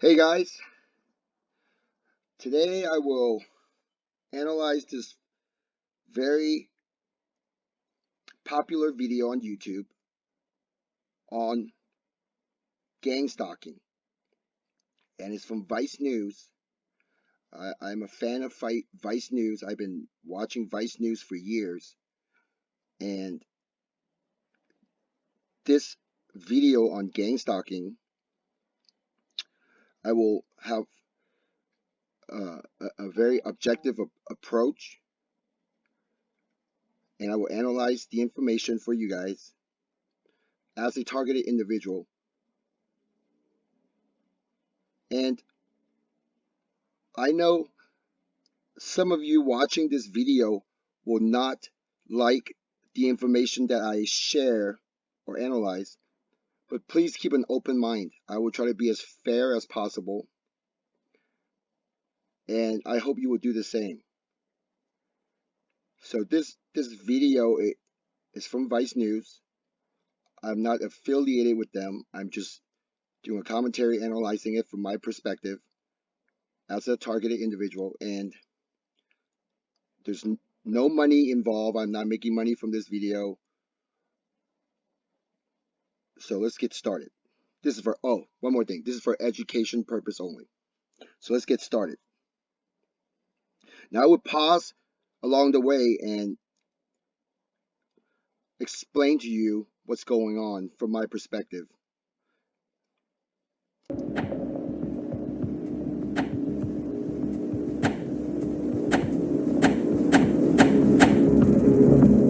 Hey guys, today I will analyze this very popular video on YouTube on gang stalking, and it's from Vice News. I'm a fan of Vice News. I've been watching Vice News for years, and this video on gang stalking, I will have a very objective approach, and I will analyze the information for you guys as a targeted individual. And I know some of you watching this video will not like the information that I share or analyze, but please keep an open mind. I will try to be as fair as possible, and I hope you will do the same. So this video is from Vice News. I'm not affiliated with them. I'm just doing a commentary analyzing it from my perspective as a targeted individual, and there's no money involved. I'm not making money from this video. So let's get started. This is for, one more thing. This is for education purpose only. So let's get started. Now I would pause along the way and explain to you what's going on from my perspective.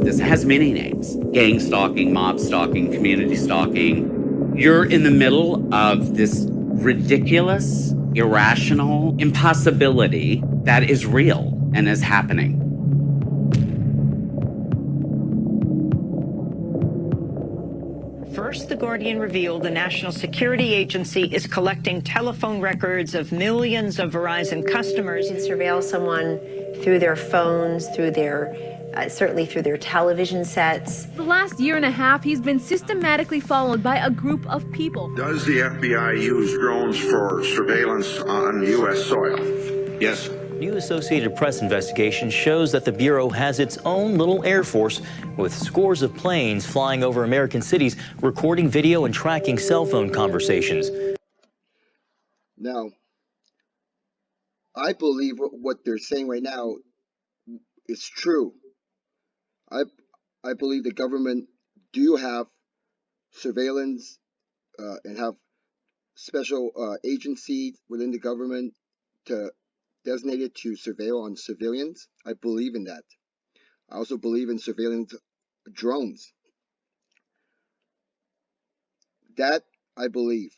This has many names: gang stalking, mob stalking, community stalking. You're in the middle of this ridiculous, irrational impossibility that is real and is happening. First, The Guardian revealed the National Security Agency is collecting telephone records of millions of Verizon customers. You can surveil someone through their phones, through their, certainly through their television sets. The last year and a half, he's been systematically followed by a group of people. Does the FBI use drones for surveillance on U.S. soil? Yes. New Associated Press investigation shows that the Bureau has its own little Air Force with scores of planes flying over American cities, recording video and tracking cell phone conversations. Now, I believe what they're saying right now is true. I believe the government do have surveillance and have special agencies within the government designated to surveil on civilians. I believe in that. I also believe in surveillance drones. That I believe.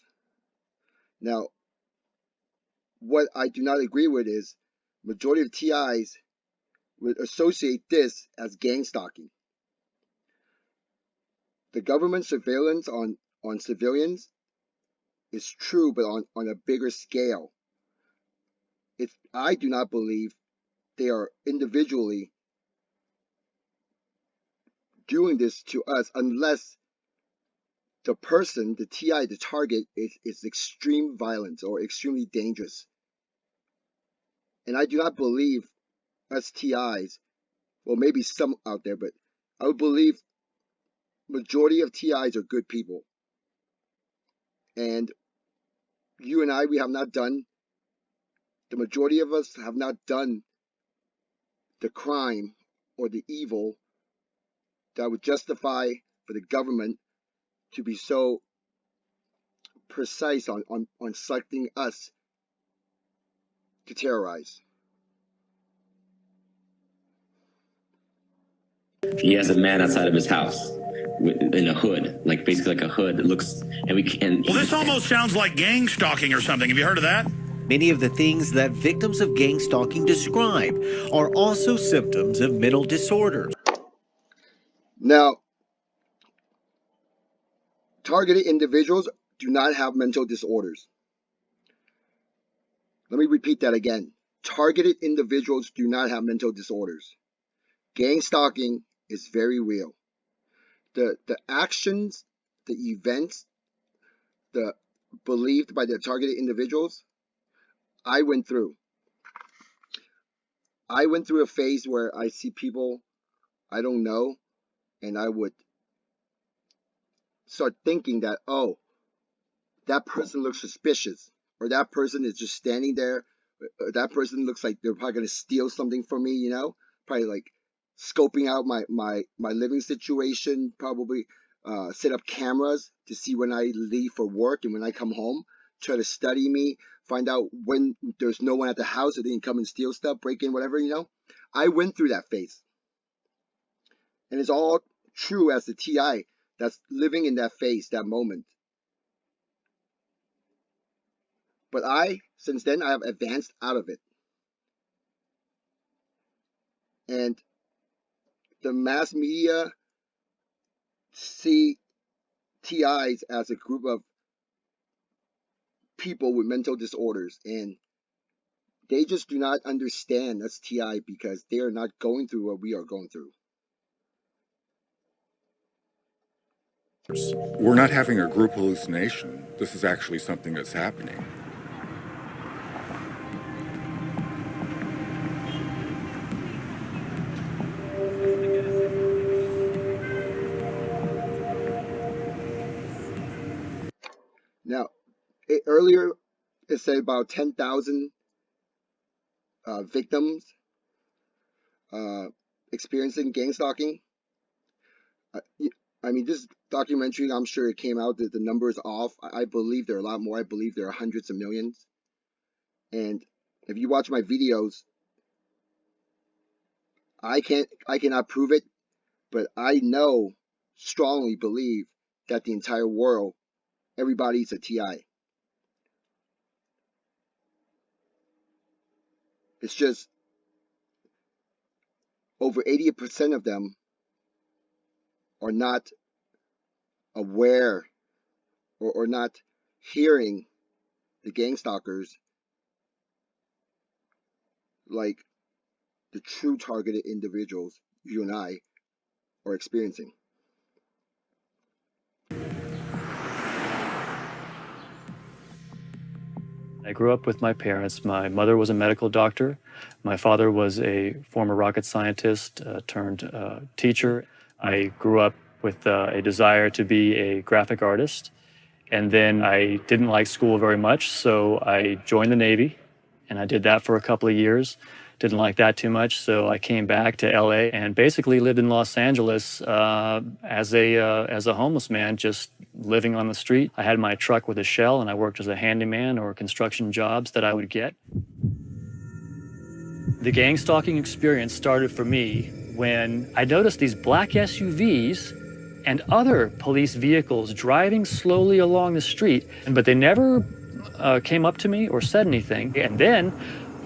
Now, what I do not agree with is majority of TIs would associate this as gang stalking. The government surveillance on civilians is true, but on a bigger scale. I do not believe they are individually doing this to us unless the person, the TI, the target, is extreme violence or extremely dangerous. And I do not believe us TIs, well, maybe some out there, but I would believe majority of TIs are good people. And you and I, we have not done, the majority of us have not done the crime or the evil that would justify for the government to be so precise on selecting us to terrorize. He has a man outside of his house in a hood, like basically like a hood that looks, and well, this almost sounds like gang stalking or something. Have you heard of that? Many of the things that victims of gang stalking describe are also symptoms of mental disorders. Now, targeted individuals do not have mental disorders. Let me repeat that again. Targeted individuals do not have mental disorders. Gang stalking is very real. The actions, the events, the believed by the targeted individuals, I went through. I went through a phase where I see people I don't know, and I would start thinking that, oh, that person looks suspicious, or that person is just standing there, or that person looks like they're probably going to steal something from me, you know, probably like scoping out my living situation, probably set up cameras to see when I leave for work and when I come home, try to study me, find out when there's no one at the house so they can come and steal stuff, break in, whatever, you know. I went through that phase, and it's all true as the TI that's living in that phase, that moment. But since then, I have advanced out of it. And the mass media see TIs as a group of people with mental disorders, and they just do not understand us TI because they are not going through what we are going through. We're not having a group hallucination. This is actually something that's happening. Now, earlier it said about 10,000 victims experiencing gang stalking. I mean, this documentary, I'm sure it came out that the number is off. I believe there are a lot more. I believe there are hundreds of millions. And if you watch my videos, I cannot prove it, but I strongly believe that the entire world, everybody's a TI. It's just over 80% of them are not aware or not hearing the gang stalkers like the true targeted individuals you and I are experiencing. I grew up with my parents. My mother was a medical doctor. My father was a former rocket scientist turned teacher. I grew up with a desire to be a graphic artist. And then I didn't like school very much, so I joined the Navy. And I did that for a couple of years. Didn't like that too much, so I came back to LA and basically lived in Los Angeles as a homeless man, just living on the street. I had my truck with a shell, and I worked as a handyman or construction jobs that I would get. The gang stalking experience started for me when I noticed these black SUVs and other police vehicles driving slowly along the street, but they never came up to me or said anything. And then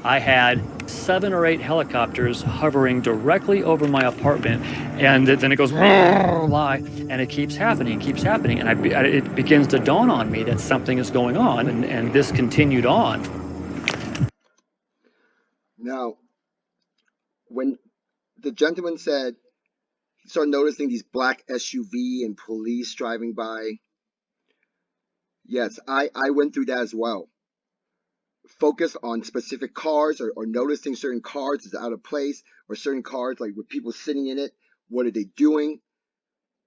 I had 7 or 8 helicopters hovering directly over my apartment, and then it goes and it keeps happening, and it begins to dawn on me that something is going on, and this continued on. Now, when the gentleman said he started noticing these black SUV and police driving by, yes, I went through that as well. Focus on specific cars or noticing certain cars is out of place, or certain cars like with people sitting in it. What are they doing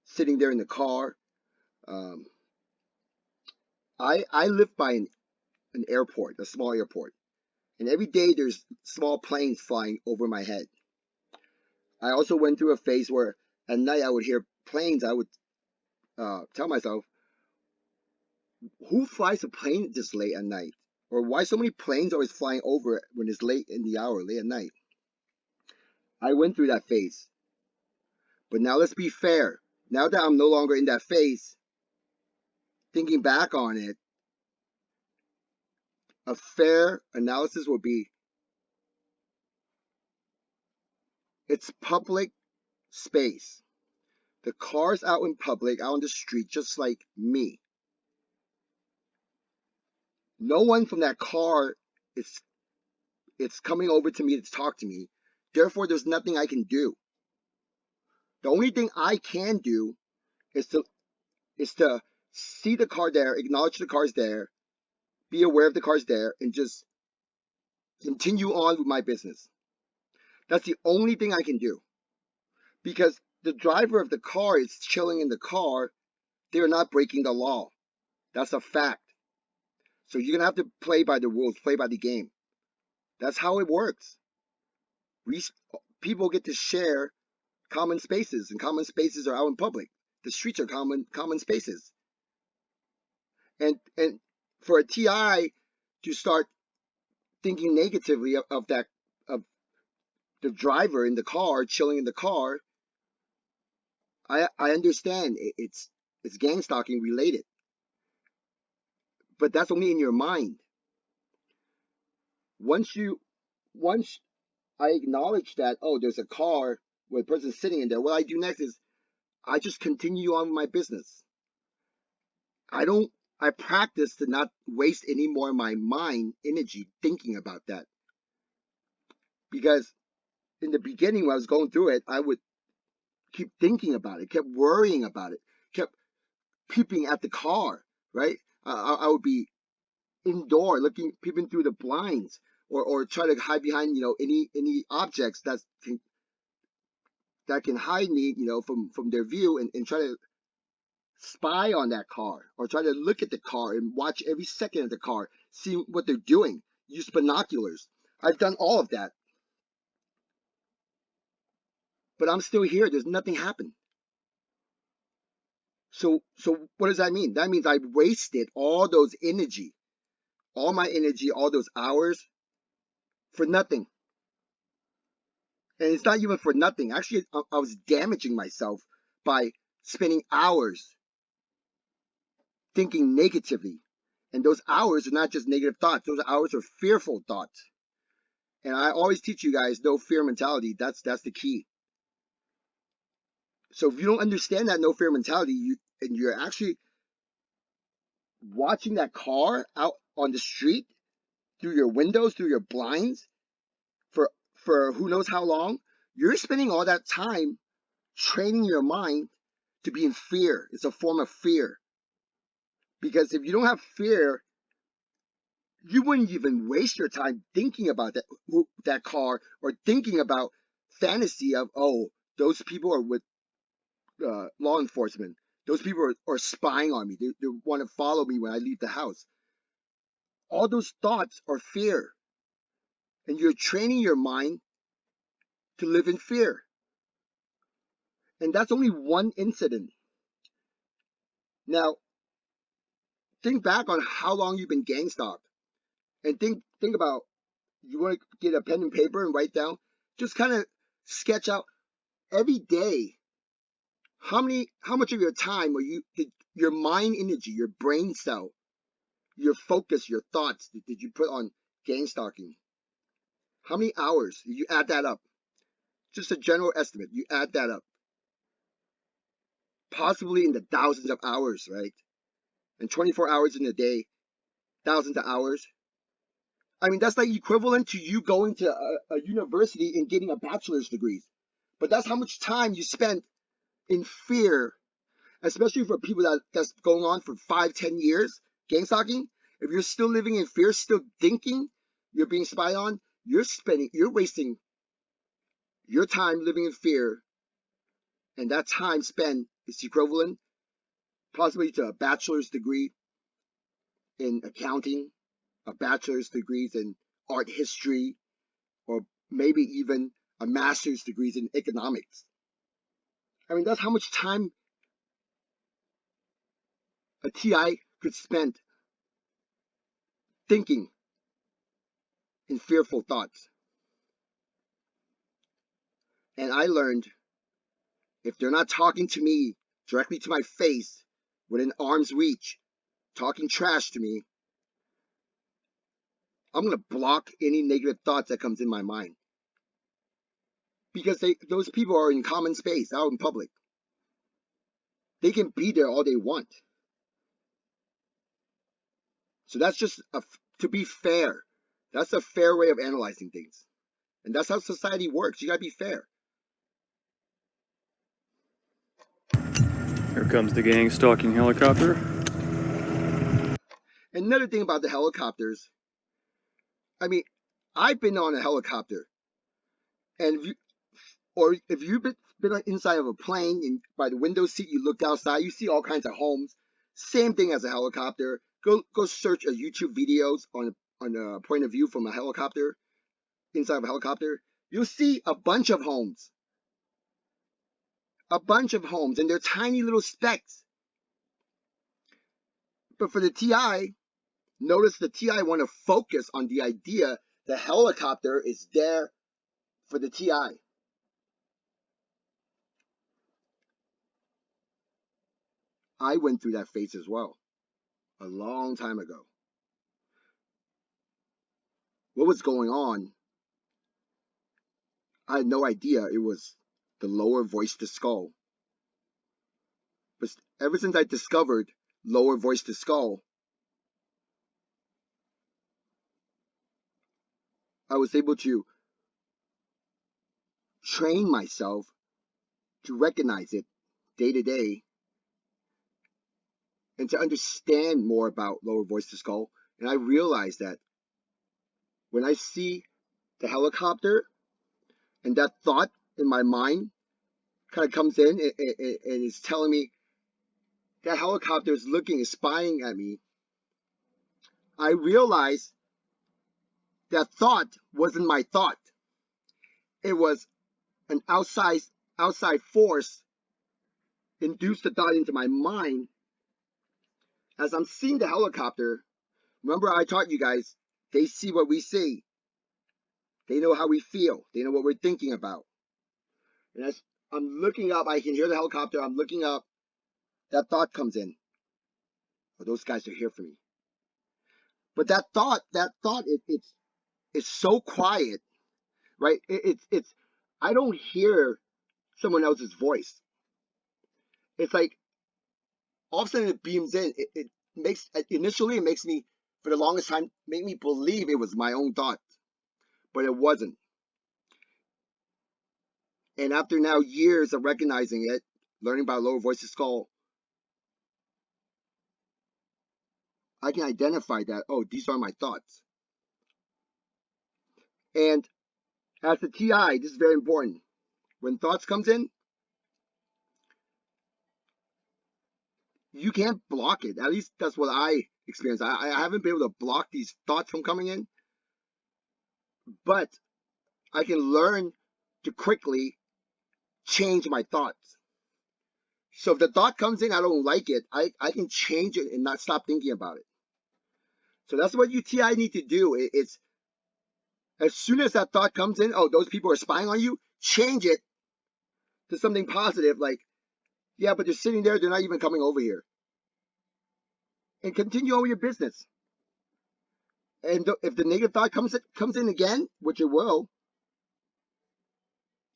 sitting there in the car? I live by an airport, a small airport, and every day there's small planes flying over my head. I also went through a phase where at night I would hear planes. I would tell myself, who flies a plane this late at night? Or why so many planes always flying over when it's late in the hour, late at night? I went through that phase. But now let's be fair. Now that I'm no longer in that phase, thinking back on it, a fair analysis would be it's public space. The car's out in public, out on the street, just like me. No one from that car it's coming over to me to talk to me. Therefore, there's nothing I can do. The only thing I can do is to see the car there, acknowledge the car's there, be aware of the car's there, and just continue on with my business. That's the only thing I can do. Because the driver of the car is chilling in the car, they're not breaking the law. That's a fact. So you're going to have to play by the rules, play by the game. That's how it works. People get to share common spaces, and common spaces are out in public. The streets are common spaces. And for a TI to start thinking negatively of the driver in the car, chilling in the car, I understand it's gang stalking related. But that's only in your mind. Once I acknowledge that, oh, there's a car with a person sitting in there, what I do next is I just continue on with my business. I practice to not waste any more of my mind energy thinking about that. Because in the beginning, when I was going through it, I would keep thinking about it, kept worrying about it, kept peeping at the car, right? I would be indoor peeping through the blinds, or try to hide behind, any objects that can hide me, from their view, and try to spy on that car, or try to look at the car and watch every second of the car, see what they're doing, use binoculars. I've done all of that. But I'm still here. There's nothing happened. So what does that mean? That means I wasted all those energy, all my energy, all those hours for nothing. And it's not even for nothing. Actually, I was damaging myself by spending hours thinking negatively. And those hours are not just negative thoughts. Those hours are fearful thoughts. And I always teach you guys, no fear mentality. That's the key. So if you don't understand that no fear mentality, you're actually watching that car out on the street through your windows, through your blinds, for who knows how long, you're spending all that time training your mind to be in fear. It's a form of fear. Because if you don't have fear, you wouldn't even waste your time thinking about that car, or thinking about fantasy of, oh, those people are with law enforcement. Those people are spying on me. They want to follow me when I leave the house. All those thoughts are fear. And you're training your mind to live in fear. And that's only one incident. Now, think back on how long you've been gang stalked. And think about, you want to get a pen and paper and write down, just kind of sketch out every day how much of your time your mind energy, your brain cell, your focus, your thoughts did you put on gang stalking? How many hours? You add that up. Just a general estimate. You add that up. Possibly in the thousands of hours, right? And 24 hours in a day, thousands of hours. I mean, that's like equivalent to you going to a university and getting a bachelor's degree. But that's how much time you spent in fear, especially for people that's going on for 5-10 years, gang stalking. If you're still living in fear, still thinking you're being spied on, you're wasting your time living in fear. And that time spent is equivalent possibly to a bachelor's degree in accounting, a bachelor's degrees in art history, or maybe even a master's degrees in economics. I mean, that's how much time a TI could spend thinking in fearful thoughts. And I learned, if they're not talking to me directly to my face, within arm's reach, talking trash to me, I'm going to block any negative thoughts that comes in my mind. Because those people are in common space, out in public. They can be there all they want. So that's just, to be fair, that's a fair way of analyzing things. And that's how society works. You got to be fair. Here comes the gang stalking helicopter. Another thing about the helicopters, I mean, I've been on a helicopter, and if you've been inside of a plane and by the window seat you look outside, you see all kinds of homes. Same thing as a helicopter. Go search YouTube videos on a point of view from a helicopter, inside of a helicopter. You'll see a bunch of homes, and they're tiny little specks. But for the TI, notice the TI want to focus on the idea the helicopter is there for the TI. I went through that phase as well, a long time ago. What was going on? I had no idea it was the lower voice to skull. But ever since I discovered lower voice to skull, I was able to train myself to recognize it day to day and to understand more about lower voice to skull. And I realized that when I see the helicopter and that thought in my mind kind of comes in and is telling me that helicopter is spying at me, I realized that thought wasn't my thought. It was an outside force induced the thought into my mind as I'm seeing the helicopter. Remember, I taught you guys, they see what we see. They know how we feel. They know what we're thinking about. And as I'm looking up, I can hear the helicopter. I'm looking up. That thought comes in. Oh, those guys are here for me. But that thought, it's so quiet, right? It's. I don't hear someone else's voice. It's like all of a sudden it beams in. It makes initially it makes me, for the longest time, make me believe it was my own thought, but it wasn't. And after now years of recognizing it, learning about lower voice to skull, I can identify that, oh, these are my thoughts. And as a TI, this is very important. When thoughts comes in, you can't block it. At least that's what I experienced. I haven't been able to block these thoughts from coming in, but I can learn to quickly change my thoughts. So if the thought comes in, I don't like it, I can change it and not stop thinking about it. So that's what you TI need to do. It's as soon as that thought comes in, oh, those people are spying on you, change it to something positive, like, yeah, but they're sitting there, they're not even coming over here. And continue on with your business. And if the negative thought comes in again, which it will,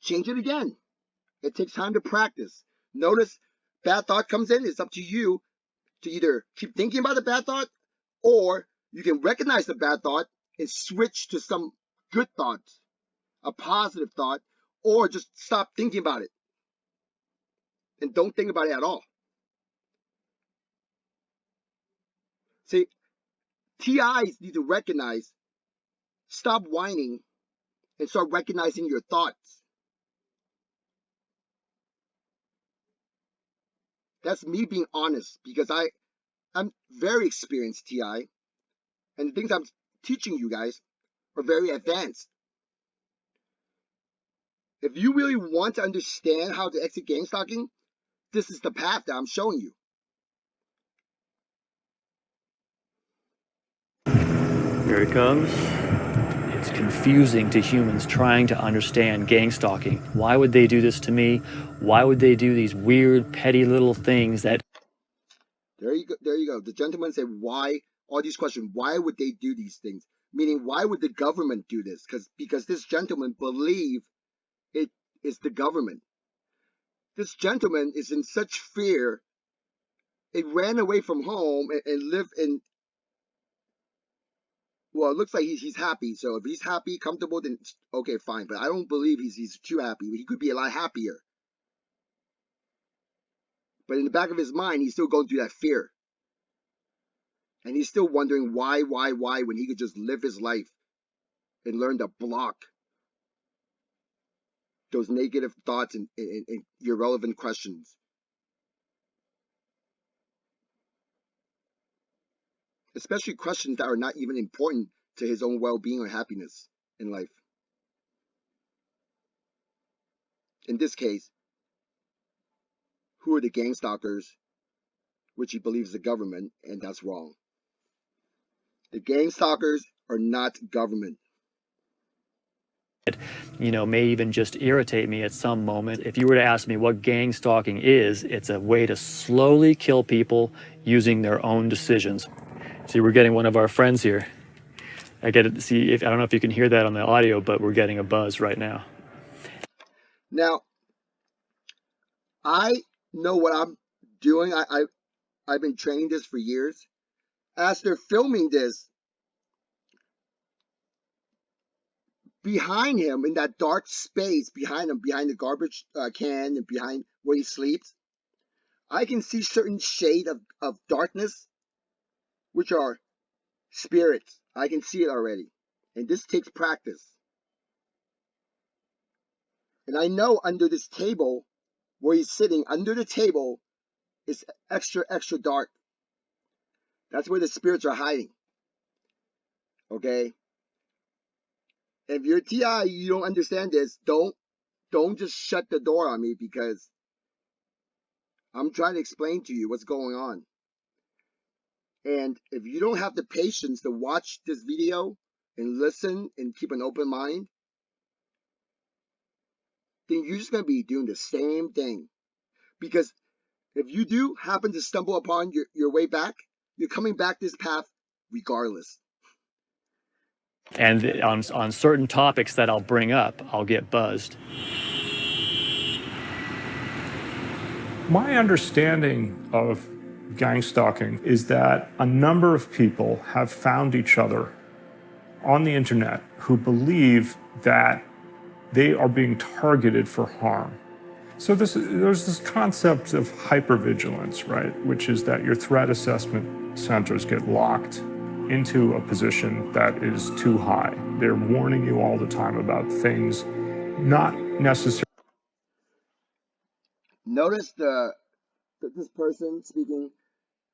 change it again. It takes time to practice. Notice, bad thought comes in, it's up to you to either keep thinking about the bad thought, or you can recognize the bad thought and switch to some good thoughts, a positive thought, or just stop thinking about it and don't think about it at all. See, TIs need to recognize, stop whining, and start recognizing your thoughts. That's me being honest, because I'm very experienced TI, and the things I'm teaching you guys are very advanced. If you really want to understand how to exit gang stalking, this is the path that I'm showing you. Here it comes. It's confusing to humans trying to understand gang stalking. Why would they do this to me? Why would they do these weird, petty little things that... There you go. The gentleman said, why, all these questions, why would they do these things? Meaning, why would the government do this? Because this gentleman believes it is the government. This gentleman is in such fear, it ran away from home and lived in, well, it looks like he's happy. So if he's happy, comfortable, then okay, fine. But I don't believe he's too happy. He could be a lot happier. But in the back of his mind, he's still going through that fear. And he's still wondering why, when he could just live his life and learn to block those negative thoughts and irrelevant questions. Especially questions that are not even important to his own well-being or happiness in life. In this case, who are the gang stalkers, which he believes is the government, and that's wrong. The gang stalkers are not government. May even just irritate me at some moment. If you were to ask me what gang stalking is, it's a way to slowly kill people using their own decisions. See, we're getting one of our friends here. I don't know if you can hear that on the audio, but we're getting a buzz right now. Now, I know what I'm doing. I've been training this for years. As they're filming this, behind him, in that dark space behind him, behind the garbage can and behind where he sleeps, I can see certain shade of darkness, which are spirits. I can see it already. And this takes practice. And I know under this table, where he's sitting, under the table, is extra, extra dark. That's where the spirits are hiding. Okay? If you're TI, you don't understand this, don't just shut the door on me, because I'm trying to explain to you what's going on. And if you don't have the patience to watch this video and listen and keep an open mind, then you're just going to be doing the same thing. Because if you do happen to stumble upon your way back, you're coming back this path regardless. And on certain topics that I'll bring up, I'll get buzzed. My understanding of gang stalking is that a number of people have found each other on the internet who believe that they are being targeted for harm. So there's this concept of hypervigilance, right? Which is that your threat assessment centers get locked into a position that is too high. They're warning you all the time about things not necessarily. Notice that this person speaking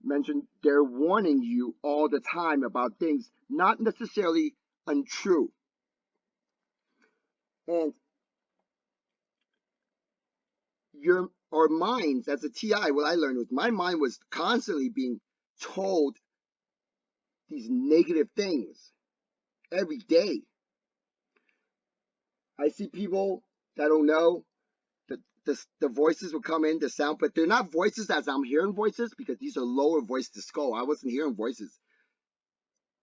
mentioned they're warning you all the time about things not necessarily untrue. And our minds, as a TI, what I learned was my mind was constantly being told these negative things every day. I see people that don't know that the voices will come in, the sound, but they're not voices as I'm hearing voices, because these are lower voice to skull. I wasn't hearing voices.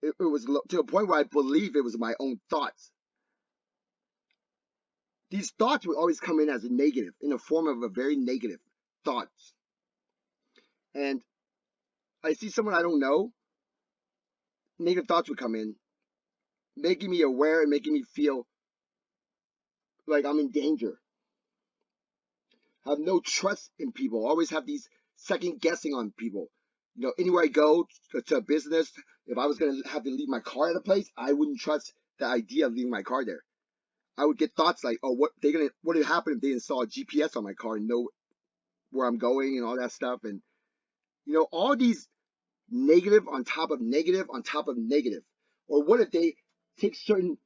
It was to a point where I believe it was my own thoughts. These thoughts would always come in as a negative, in the form of a very negative thoughts. And I see someone I don't know, negative thoughts would come in, making me aware and making me feel like I'm in danger. Have no trust in people. Always have these second guessing on people. Anywhere I go to a business, if I was going to have to leave my car at a place, I wouldn't trust the idea of leaving my car there. I would get thoughts like, oh, what would happen if they install a GPS on my car and know where I'm going and all that stuff. And, all these negative on top of negative on top of negative. Or what if they take certain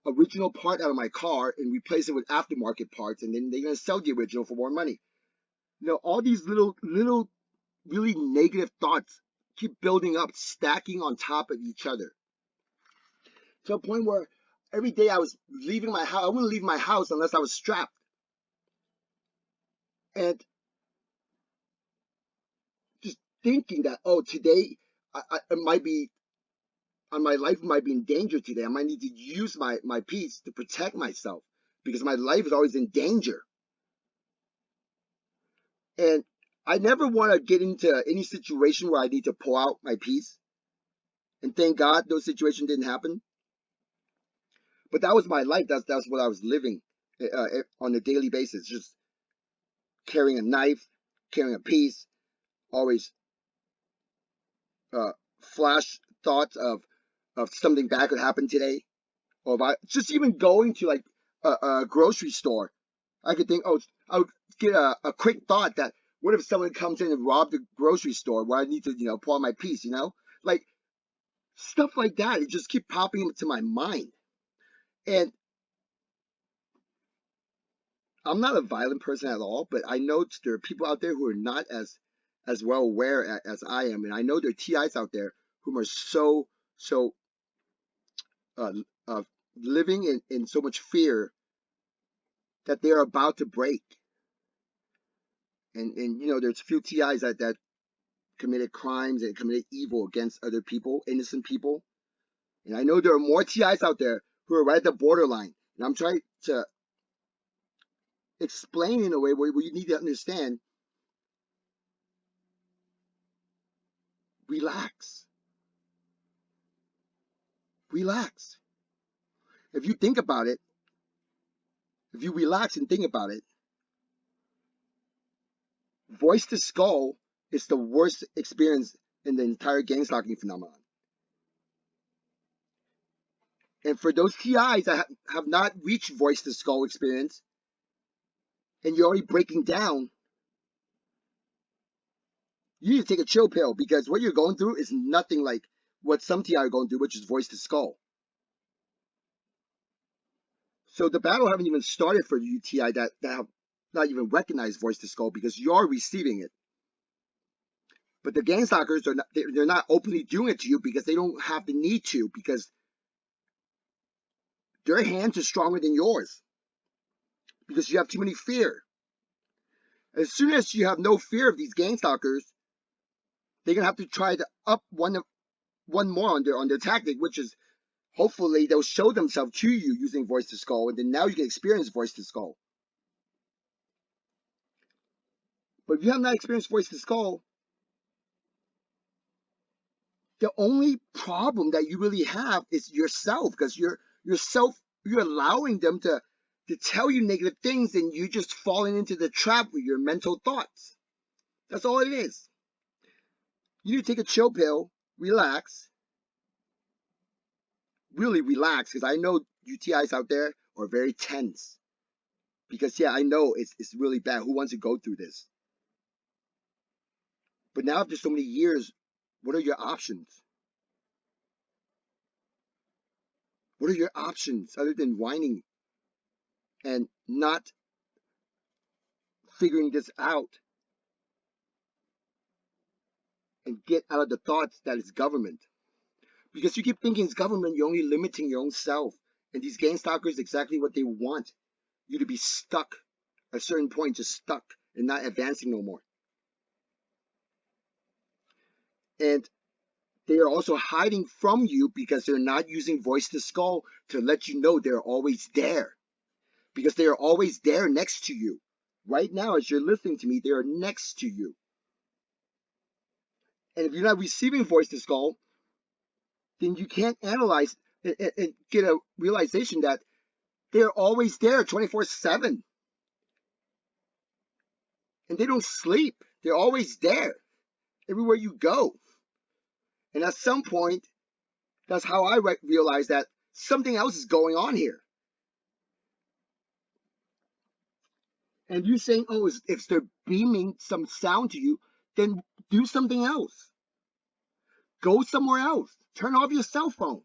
original part out of my car and replace it with aftermarket parts, and then they're going to sell the original for more money. All these little really negative thoughts keep building up, stacking on top of each other, to a point where every day I was leaving my house. I wouldn't leave my house unless I was strapped. And just thinking that, oh, today it might be, my life might be in danger today. I might need to use my piece to protect myself, because my life is always in danger. And I never want to get into any situation where I need to pull out my piece. And thank God those situations didn't happen. But that was my life. That's what I was living on a daily basis. Just carrying a knife, carrying a piece, always flash thoughts of something bad could happen today, or if I just even going to like a grocery store, I could think, oh, I would get a quick thought that what if someone comes in and robbed the grocery store where I need to, pull out my piece, like stuff like that. It just keep popping into my mind, and I'm not a violent person at all, but I know there are people out there who are not as well aware as I am, and I know there are TIs out there who are so uh, uh, living in so much fear that they are about to break. And there's a few TIs that committed crimes and committed evil against other people, innocent people. And I know there are more TIs out there who are right at the borderline. And I'm trying to explain in a way where you need to understand, relax. Relax. If you think about it, if you relax and think about it, voice to skull is the worst experience in the entire gang stalking phenomenon. And for those TIs that have not reached voice to skull experience, and you're already breaking down, you need to take a chill pill, because what you're going through is nothing like what some TI are going through, which is voice to skull. So the battle haven't even started for you TI that have not even recognized voice to skull, because you're receiving it. But the gang stalkers are not, they're not openly doing it to you because they don't have the need to, because their hands are stronger than yours, because you have too many fear. As soon as you have no fear of these gang stalkers, they're gonna have to try to up one more on their tactic, which is hopefully they'll show themselves to you using voice to skull, and then now you can experience voice to skull. But if you have not experienced voice to skull, the only problem that you really have is yourself, because you're allowing them to tell you negative things, and you just falling into the trap with your mental thoughts. That's all it is. You need to take a chill pill, relax, really relax, because I know UTIs out there are very tense. Because yeah, I know it's really bad. Who wants to go through this? But now after so many years, what are your options? What are your options other than whining and not figuring this out and get out of the thoughts that it's government? Because you keep thinking it's government, you're only limiting your own self. And these gang stalkers, exactly what they want, you to be stuck at a certain point, just stuck and not advancing no more. And they are also hiding from you because they're not using voice to skull to let you know they're always there. Because they are always there next to you. Right now, as you're listening to me, they are next to you. And if you're not receiving voice to skull, then you can't analyze and get a realization that they're always there 24/7. And they don't sleep. They're always there everywhere you go. And at some point, that's how I realized that something else is going on here. And you saying, oh, if they're beaming some sound to you, then do something else. Go somewhere else. Turn off your cell phone.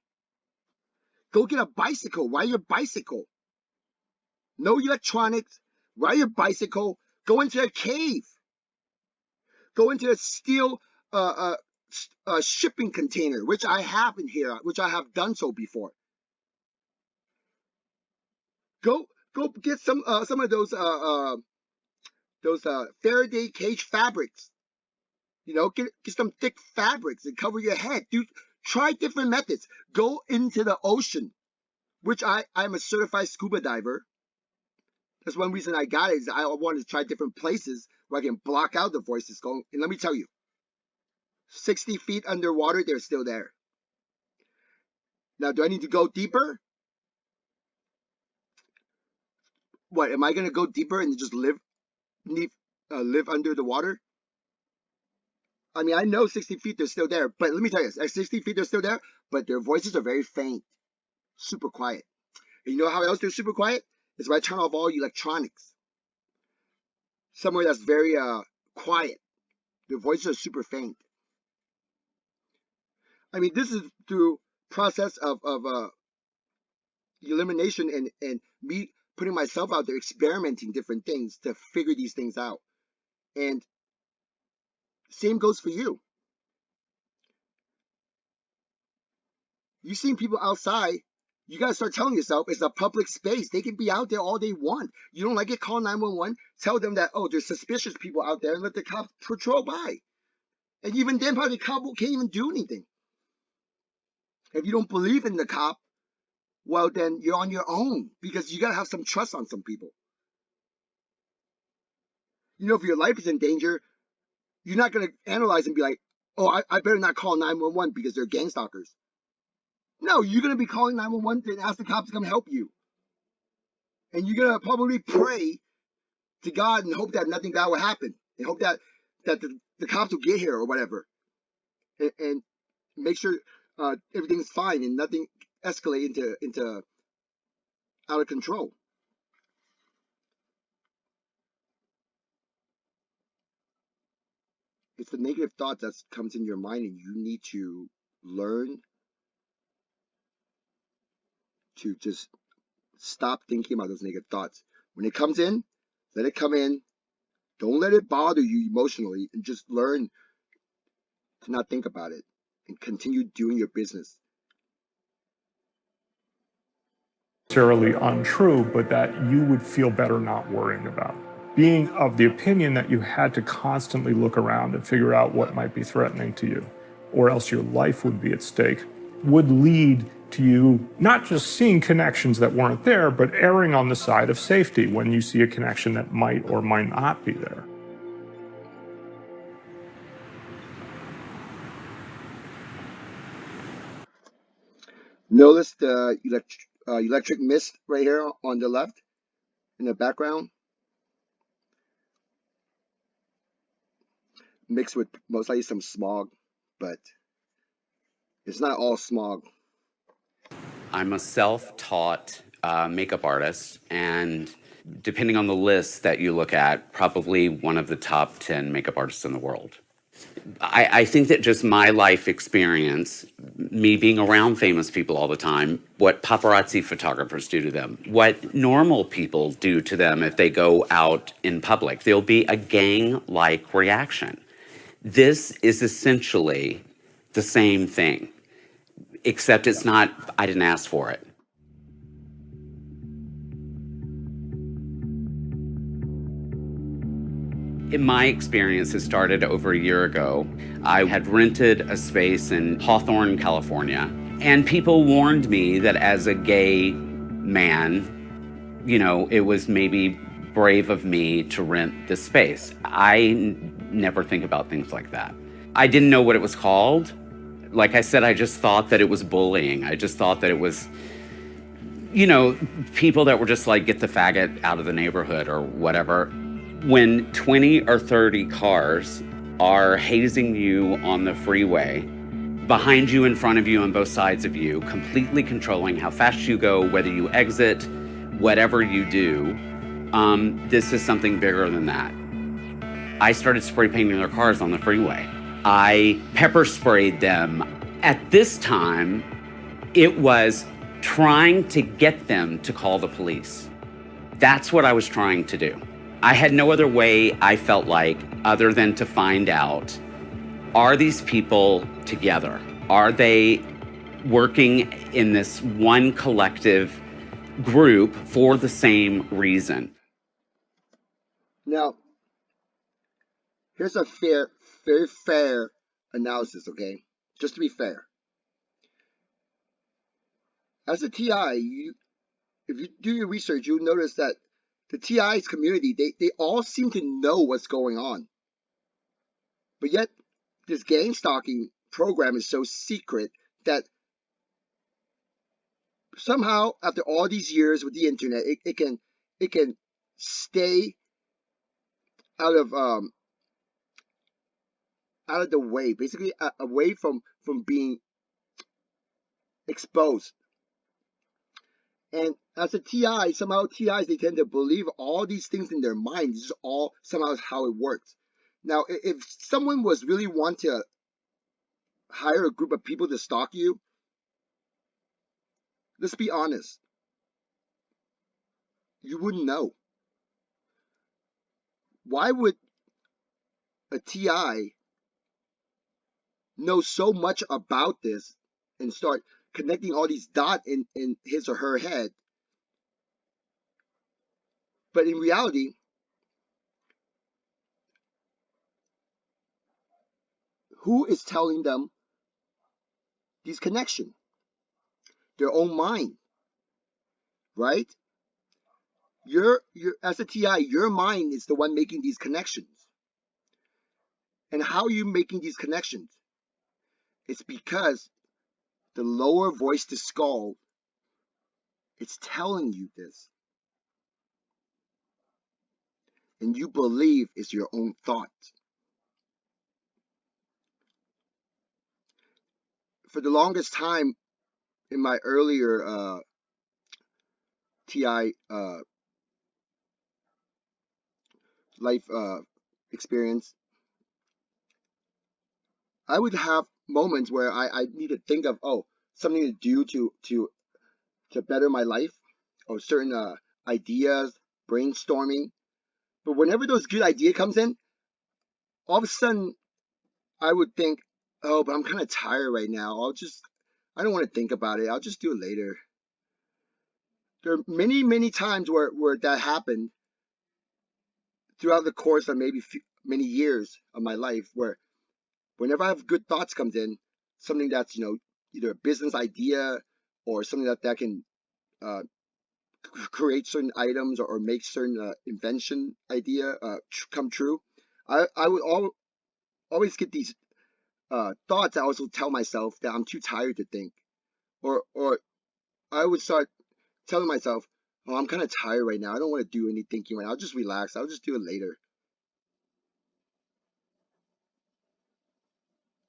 Go get a bicycle. Ride your bicycle. No electronics. Ride your bicycle. Go into a cave. Go into a steel shipping container, which I have in here, which I have done so before. Go get some of those Faraday cage fabrics. Get some thick fabrics and cover your head. Try different methods. Go into the ocean, which I'm a certified scuba diver. That's one reason I got it, is I wanted to try different places where I can block out the voices going. And let me tell you, 60 feet underwater, they're still there. Now, do I need to go deeper? What, am I going to go deeper and just live under the water? I mean, I know 60 feet they're still there, but let me tell you, at 60 feet they're still there, but their voices are very faint, super quiet. And you know how else they're super quiet? Is when I turn off all electronics. Somewhere that's very quiet. Their voices are super faint. I mean, this is through process of elimination and me putting myself out there, experimenting different things to figure these things out. And same goes for you. You seen people outside, you gotta start telling yourself it's a public space. They can be out there all they want. You don't like it, call 911. Tell them that, oh, there's suspicious people out there, and let the cops patrol by. And even then, probably the cop can't even do anything. If you don't believe in the cop, well, then you're on your own, because you gotta have some trust on some people. You know, if your life is in danger, you're not gonna analyze and be like, oh, I better not call 911 because they're gang stalkers. No, you're gonna be calling 911 and ask the cops to come help you. And you're gonna probably pray to God and hope that nothing bad will happen, and hope that the cops will get here or whatever, and make sure everything's fine and nothing escalate into out of control. It's the negative thoughts that comes in your mind, and you need to learn to just stop thinking about those negative thoughts. When it comes in, let it come in. Don't let it bother you emotionally, and just learn to not think about it and continue doing your business. Necessarily untrue, but that you would feel better not worrying about. Being of the opinion that you had to constantly look around and figure out what might be threatening to you, or else your life would be at stake, would lead to you not just seeing connections that weren't there, but erring on the side of safety when you see a connection that might or might not be there. Notice the electric mist right here on the left in the background, mixed with most likely some smog, but it's not all smog. I'm a self-taught makeup artist, and depending on the list that you look at, probably one of the top 10 makeup artists in the world. I think that just my life experience, me being around famous people all the time, what paparazzi photographers do to them, what normal people do to them if they go out in public, there'll be a gang-like reaction. This is essentially the same thing, except it's not, I didn't ask for it. In my experience, it started over a year ago. I had rented a space in Hawthorne, California, and people warned me that as a gay man, you know, it was maybe brave of me to rent this space. I never think about things like that. I didn't know what it was called. Like I said, I just thought that it was bullying. I just thought that it was, you know, people that were just like, get the faggot out of the neighborhood or whatever. When 20 or 30 cars are hazing you on the freeway, behind you, in front of you, on both sides of you, completely controlling how fast you go, whether you exit, whatever you do, this is something bigger than that. I started spray painting their cars on the freeway. I pepper sprayed them. At this time, it was trying to get them to call the police. That's what I was trying to do. I had no other way, I felt like, other than to find out, are these people together? Are they working in this one collective group for the same reason? Now, here's a very fair analysis, okay? Just to be fair. As a TI, if you do your research, you'll notice that the TI's community, they all seem to know what's going on. But yet, this gang stalking program is so secret that somehow, after all these years with the internet, it can stay out of out of the way, basically away from being exposed. And as a TI, somehow TIs, they tend to believe all these things in their mind. This is all somehow how it works. Now, if someone was really want to hire a group of people to stalk you, let's be honest, you wouldn't know. Why would a TI know so much about this and start connecting all these dots in his or her head? But in reality, who is telling them these connections? Their own mind, right? You're as a TI, your mind is the one making these connections. And how are you making these connections? It's because the lower voice to skull, it's telling you this. And you believe it's your own thought. For the longest time in my earlier TI life experience, I would have moments where I need to think of something to do to better my life, or certain ideas, brainstorming. But whenever those good idea comes in, all of a sudden I would think, oh, but I'm kind of tired right now. I don't want to think about it. I'll just do it later. There are many times where that happened throughout the course of maybe many years of my life, where whenever I have good thoughts comes in, something that's, either a business idea or something that can create certain items, or make certain invention idea come true, I would always get these thoughts. I also tell myself that I'm too tired to think, or I would start telling myself, oh, I'm kind of tired right now. I don't want to do any thinking right now. I'll just relax. I'll just do it later.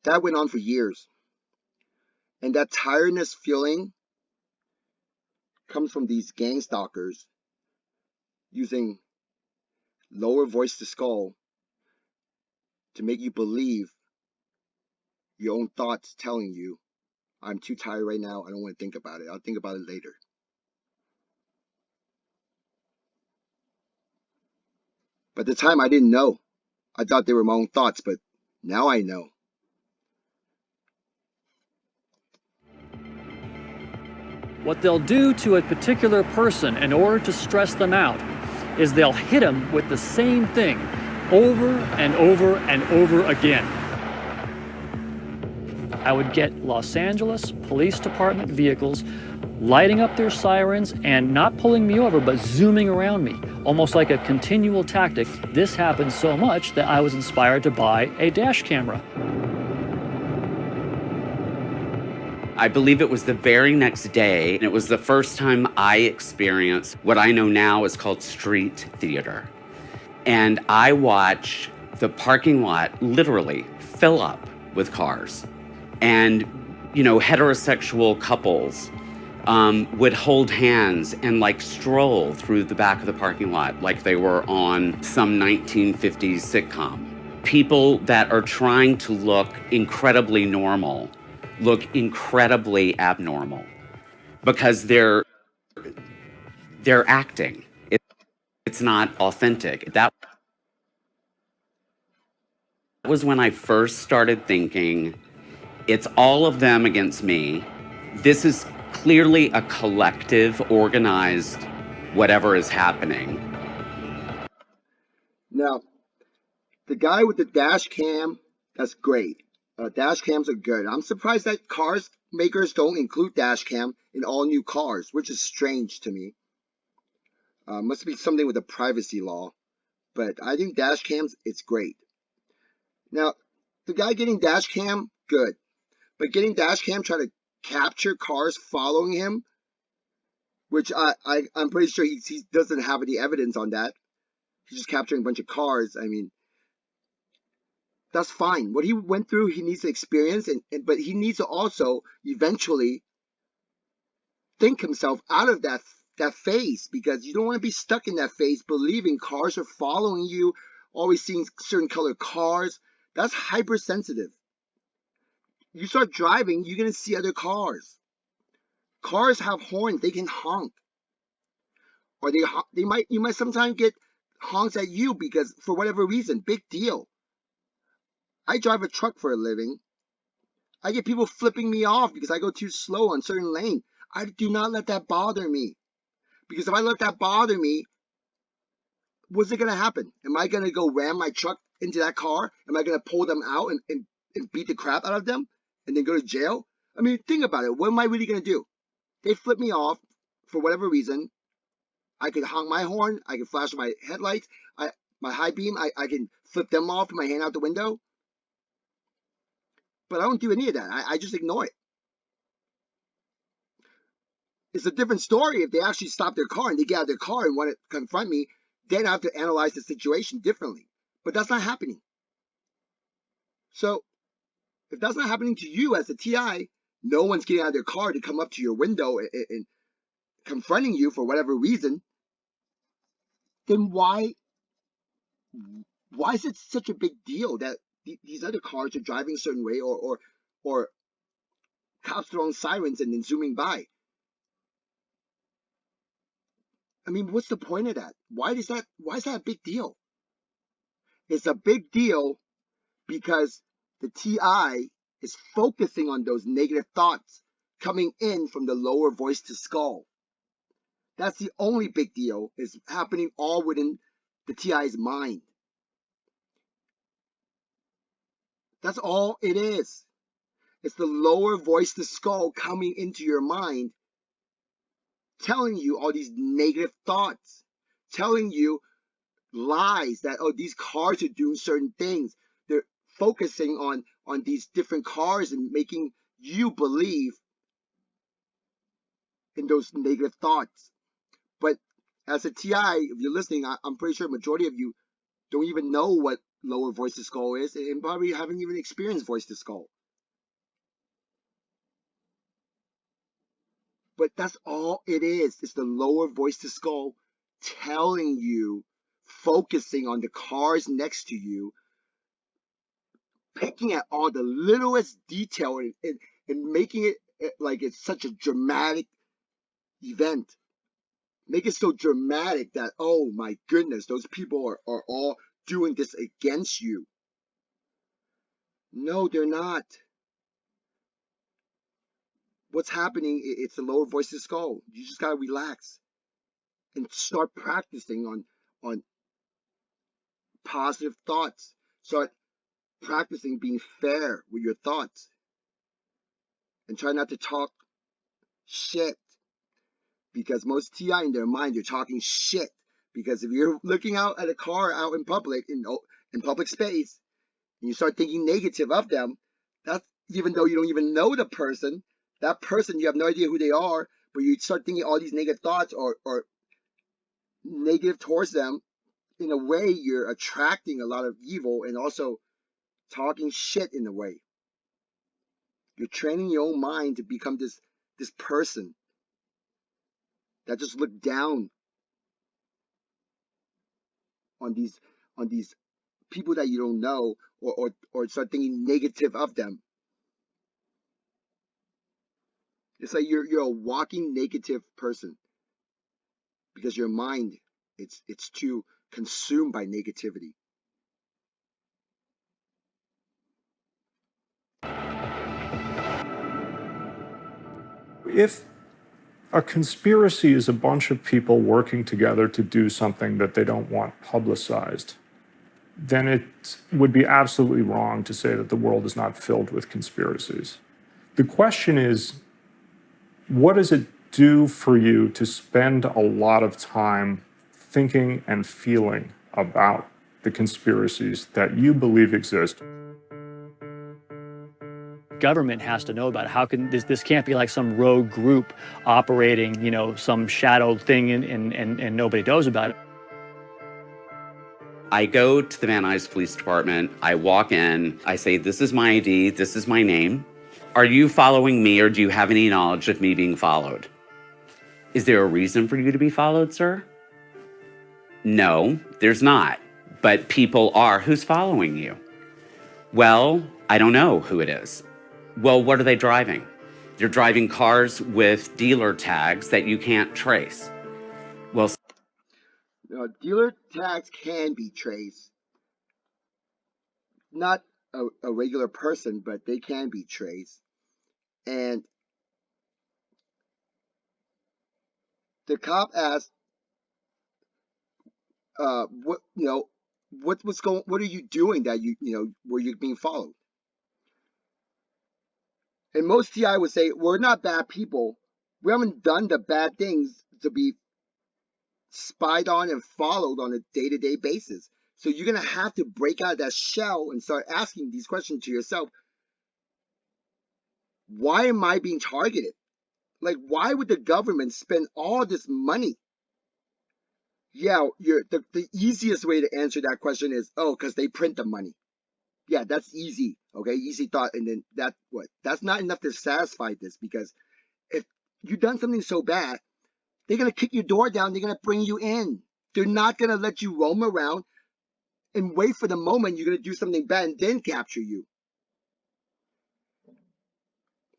That went on for years. And that tiredness feeling comes from these gang stalkers using lower voice to skull to make you believe your own thoughts telling you, I'm too tired right now. I don't want to think about it. I'll think about it later. But at the time, I didn't know. I thought they were my own thoughts, but now I know. What they'll do to a particular person in order to stress them out is they'll hit them with the same thing over and over and over again. I would get Los Angeles Police Department vehicles lighting up their sirens and not pulling me over, but zooming around me, almost like a continual tactic. This happened so much that I was inspired to buy a dash camera. I believe it was the very next day, and it was the first time I experienced what I know now is called street theater. And I watched the parking lot literally fill up with cars. And, heterosexual couples would hold hands and stroll through the back of the parking lot like they were on some 1950s sitcom. People that are trying to look incredibly normal look incredibly abnormal because they're acting. It's not authentic. That was when I first started thinking, it's all of them against me. This is clearly a collective, organized, whatever is happening. Now, the guy with the dash cam, that's great. Dash cams are good. I'm surprised that cars makers don't include dash cam in all new cars, which is strange to me. Must be something with the privacy law. But I think dash cams, it's great. Now, the guy getting dash cam, good. But getting dash cam trying to capture cars following him, which I'm pretty sure he doesn't have any evidence on that. He's just capturing a bunch of cars. I mean, That's fine. What he went through, he needs to experience, but he needs to also eventually think himself out of that phase, because you don't want to be stuck in that phase believing cars are following you, always seeing certain color cars. That's hypersensitive. You start driving, you're going to see other cars. Cars have horns, they can honk. Or you might sometimes get honks at you because for whatever reason, big deal. I drive a truck for a living. I get people flipping me off because I go too slow on certain lane. I do not let that bother me. Because if I let that bother me, what's it going to happen? Am I going to go ram my truck into that car? Am I going to pull them out and beat the crap out of them and then go to jail? I mean, think about it. What am I really going to do? They flip me off for whatever reason. I could honk my horn. I can flash my headlights. My high beam. I can flip them off, put my hand out the window. But I don't do any of that. I just ignore it. It's a different story if they actually stop their car and they get out of their car and want to confront me. Then I have to analyze the situation differently. But that's not happening. So if that's not happening to you as a TI, no one's getting out of their car to come up to your window and confronting you for whatever reason, then why is it such a big deal that these other cars are driving a certain way, or cops throwing sirens and then zooming by? I mean, what's the point of that? Why is that a big deal? It's a big deal because the TI is focusing on those negative thoughts coming in from the lower voice to skull. That's the only big deal, is happening all within the TI's mind. That's all it is. It's the lower voice to skull coming into your mind, telling you all these negative thoughts, telling you lies that, oh, these cars are doing certain things. They're focusing on these different cars and making you believe in those negative thoughts. But as a TI, if you're listening, I'm pretty sure a majority of you don't even know what lower voice to skull is, and probably haven't even experienced voice to skull. But that's all it is. It's the lower voice to skull telling you, focusing on the cars next to you, picking at all the littlest detail and making it like it's such a dramatic event. Make it so dramatic that, oh my goodness, those people are all doing this against you. No, they're not. What's happening, it's the lower voice to skull. You just gotta relax and start practicing on positive thoughts. Start practicing being fair with your thoughts. And try not to talk shit. Because most TI in their mind, they're talking shit. Because if you're looking out at a car out in public, in public space, and you start thinking negative of them, that's even though you don't even know the person, that person, you have no idea who they are, but you start thinking all these negative thoughts or negative towards them, in a way, you're attracting a lot of evil and also talking shit in a way. You're training your own mind to become this person that just look down on these people that you don't know, or start thinking negative of them. It's like you're a walking negative person because your mind it's too consumed by negativity. If a conspiracy is a bunch of people working together to do something that they don't want publicized, then it would be absolutely wrong to say that the world is not filled with conspiracies. The question is, what does it do for you to spend a lot of time thinking and feeling about the conspiracies that you believe exist? Government has to know about it. How can this can't be like some rogue group operating, some shadowed thing and nobody knows about it. I go to the Van Nuys Police Department. I walk in. I say, this is my ID. This is my name. Are you following me, or do you have any knowledge of me being followed? Is there a reason for you to be followed, sir? No, there's not. But people are. Who's following you? Well, I don't know who it is. Well, what are they driving? They're driving cars with dealer tags that you can't trace. Well, dealer tags can be traced. Not a regular person, but they can be traced. And the cop asked, what are you doing that where you're being followed? And most TI would say, we're not bad people. We haven't done the bad things to be spied on and followed on a day-to-day basis. So you're going to have to break out of that shell and start asking these questions to yourself. Why am I being targeted? Like, why would the government spend all this money? Yeah, the easiest way to answer that question is, because they print the money. Yeah, that's easy. Okay, easy thought. And then that's not enough to satisfy this, because if you've done something so bad, they're going to kick your door down. They're going to bring you in. They're not going to let you roam around and wait for the moment you're going to do something bad and then capture you.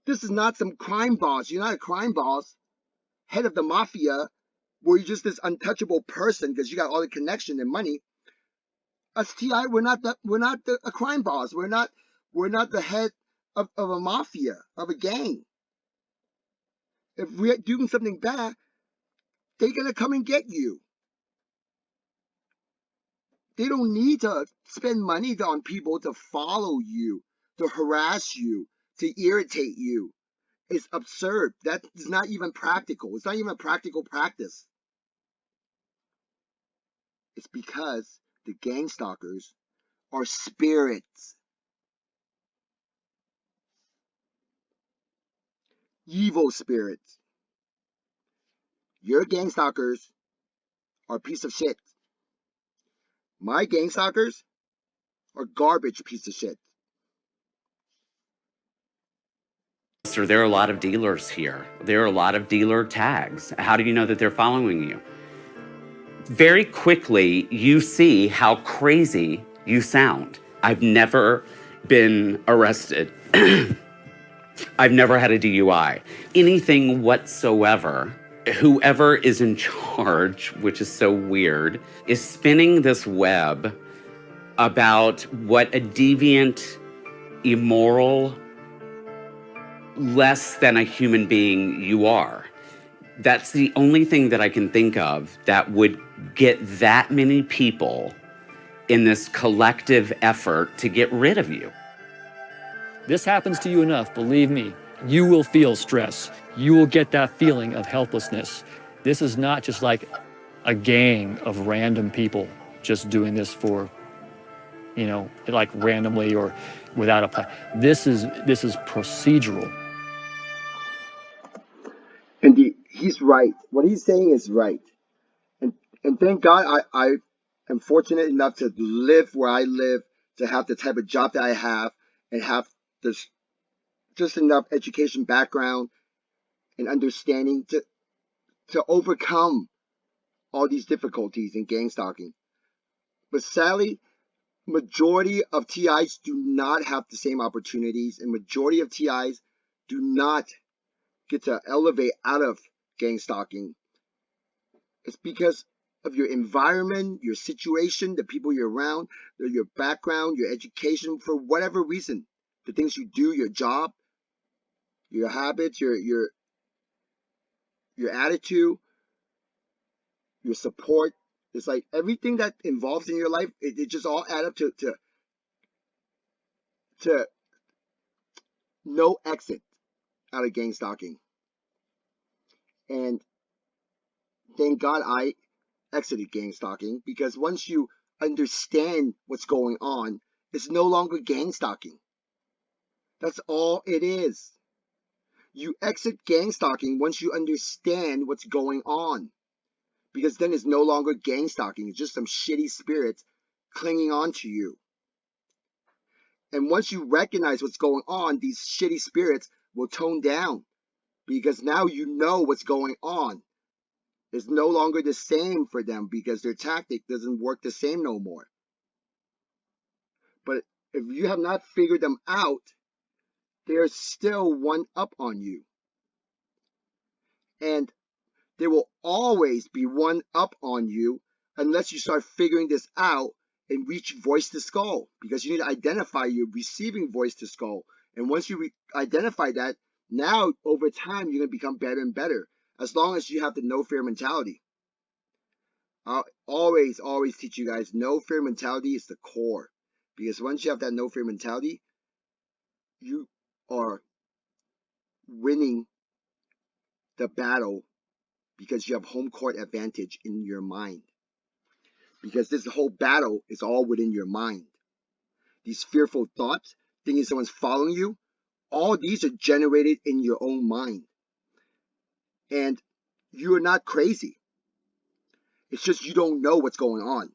This is not some crime boss. You're not a crime boss, head of the mafia, where you're just this untouchable person because you got all the connection and money. Us TI, we're not a crime boss. We're not the head of a mafia, of a gang. If we're doing something bad, they're going to come and get you. They don't need to spend money on people to follow you, to harass you, to irritate you. It's absurd. That is not even practical. It's not even a practical practice. It's because the gang stalkers are spirits. Evil spirits. Your gang stalkers are a piece of shit. My gang stalkers are garbage piece of shit. sir, there are a lot of dealers here. There are a lot of dealer tags. How do you know that they're following you? Very quickly, you see how crazy you sound. I've never been arrested. I've never had a DUI. Anything whatsoever. Whoever is in charge, which is so weird, is spinning this web about what a deviant, immoral, less than a human being you are. That's the only thing that I can think of that would get that many people in this collective effort to get rid of you. This happens to you enough, believe me, you will feel stress. You will get that feeling of helplessness. This is not just like a gang of random people just doing this for, like randomly or without a plan. This is procedural. And he's right. What he's saying is right. And thank God I am fortunate enough to live where I live, to have the type of job that I have, and have this just enough education background and understanding to overcome all these difficulties in gang stalking. But sadly, majority of TIs do not have the same opportunities, and majority of TIs do not get to elevate out of gang stalking. It's because of your environment, your situation, the people you're around, your background, your education, for whatever reason, the things you do, your job, your habits, your attitude, your support. It's like everything that involves in your life, it just all add up to no exit out of gang stalking. And thank God I exited gang stalking, because once you understand what's going on, it's no longer gang stalking. That's all it is. You exit gang stalking once you understand what's going on, because then it's no longer gang stalking. It's just some shitty spirits clinging on to you. And once you recognize what's going on, these shitty spirits will tone down because now you know what's going on. It's no longer the same for them because their tactic doesn't work the same no more. But if you have not figured them out, they're still one up on you. And they will always be one up on you unless you start figuring this out and reach voice to skull, because you need to identify your receiving voice to skull. And once you identify that, now over time you're going to become better and better, as long as you have the no fear mentality. I'll always teach you guys, no fear mentality is the core, because once you have that no fear mentality, you are winning the battle because you have home court advantage in your mind. Because this whole battle is all within your mind. These fearful thoughts, thinking someone's following you, all these are generated in your own mind. And you are not crazy. It's just you don't know what's going on.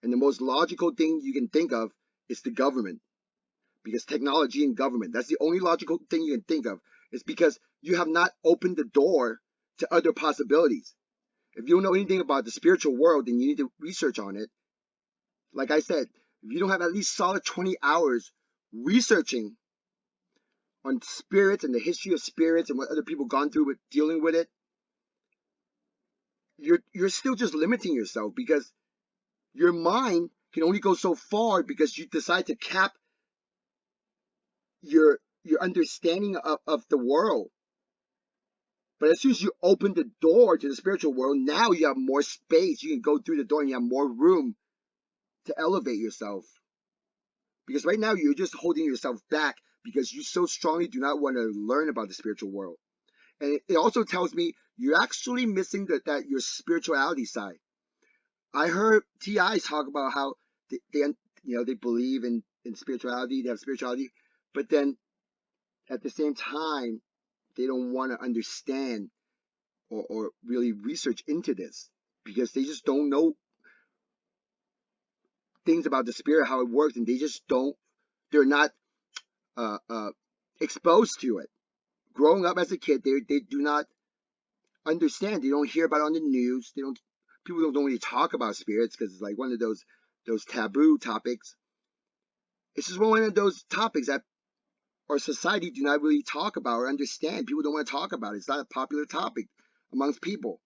And the most logical thing you can think of is the government. Because technology and government, that's the only logical thing you can think of. It's because you have not opened the door to other possibilities. If you don't know anything about the spiritual world, then you need to research on it. Like I said, if you don't have at least solid 20 hours researching on spirits and the history of spirits and what other people gone through with dealing with it, you're still just limiting yourself, because your mind can only go so far because you decide to cap your understanding of the world. But as soon as you open the door to the spiritual world, now you have more space. You can go through the door and you have more room to elevate yourself. Because right now you're just holding yourself back because you so strongly do not want to learn about the spiritual world. And it also tells me you're actually missing that your spirituality side. I heard T.I. talk about how they believe in spirituality, they have spirituality, but then at the same time they don't want to understand or really research into this, because they just don't know things about the spirit, how it works, and they're not exposed to it. Growing up as a kid, they do not understand. They don't hear about it on the news. People don't really talk about spirits because it's like one of those taboo topics. It's just one of those topics that our society do not really talk about or understand. People don't want to talk about it. It's not a popular topic amongst people.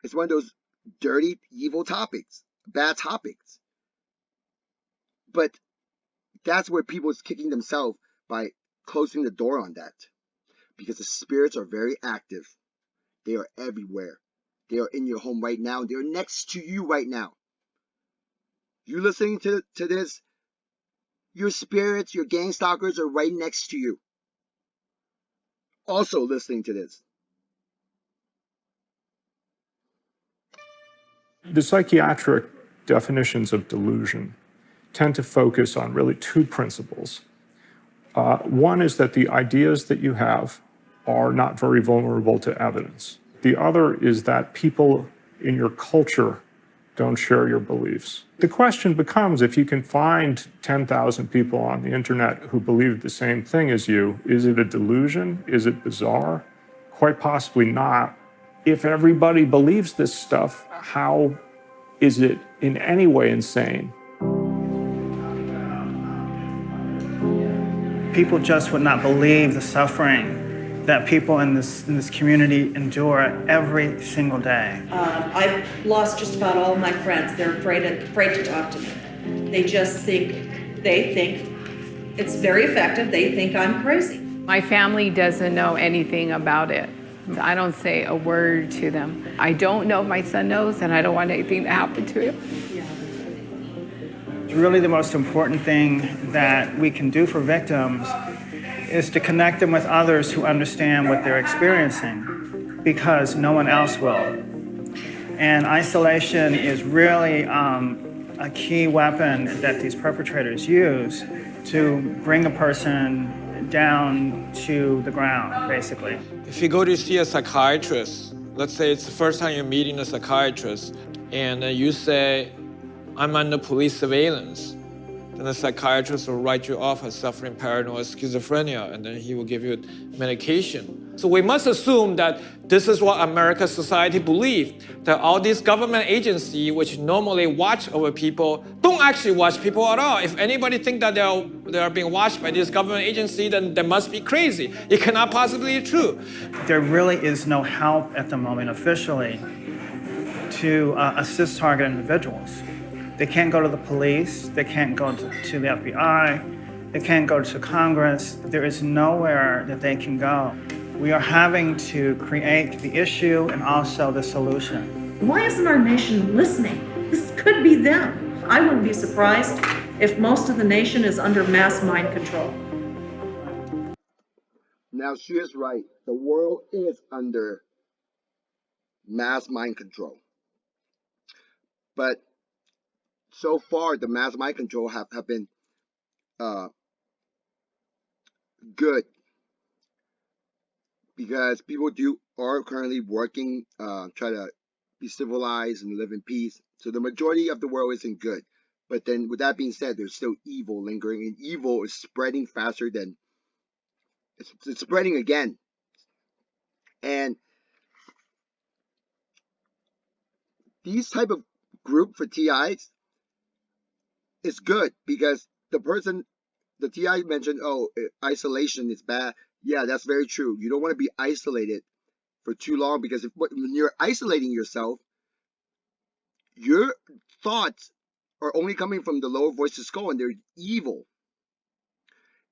It's one of those dirty, evil topics, bad topics. But that's where people is kicking themselves by closing the door on that, because the spirits are very active. They are everywhere. They are in your home right now. They're next to you right now. You listening to this, your spirits, your gang stalkers are right next to you. Also listening to this. The psychiatric definitions of delusion tend to focus on really two principles. One is that the ideas that you have are not very vulnerable to evidence. The other is that people in your culture don't share your beliefs. The question becomes, if you can find 10,000 people on the internet who believe the same thing as you, is it a delusion? Is it bizarre? Quite possibly not. If everybody believes this stuff, how is it in any way insane? People just would not believe the suffering that people in this community endure every single day. I've lost just about all my friends. They're afraid to talk to me. They think it's very effective. They think I'm crazy. My family doesn't know anything about it. I don't say a word to them. I don't know if my son knows, and I don't want anything to happen to him. Really, the most important thing that we can do for victims is to connect them with others who understand what they're experiencing, because no one else will. And isolation is really a key weapon that these perpetrators use to bring a person down to the ground, basically. If you go to see a psychiatrist, let's say it's the first time you're meeting a psychiatrist, and you say, I'm under police surveillance, then the psychiatrist will write you off as suffering paranoid schizophrenia, and then he will give you medication. So we must assume that this is what American society believes, that all these government agencies, which normally watch over people, don't actually watch people at all. If anybody think that they are being watched by this government agency, then they must be crazy. It cannot possibly be true. There really is no help at the moment officially to assist target individuals. They can't go to the police, they can't go to the FBI, they can't go to Congress. There is nowhere that they can go. We are having to create the issue and also the solution. Why isn't our nation listening? This could be them. I wouldn't be surprised if most of the nation is under mass mind control. Now, she is right. The world is under mass mind control. But so far, the mass mind control have been good, because people are currently working, try to be civilized and live in peace. So the majority of the world isn't good. But then, with that being said, there's still evil lingering, and evil is spreading faster than it's spreading again. And these type of group for TIs is good, because the TI mentioned, oh, isolation is bad. Yeah, that's very true. You don't want to be isolated for too long, because when you're isolating yourself, your thoughts are only coming from the lower voice of skull, and they're evil.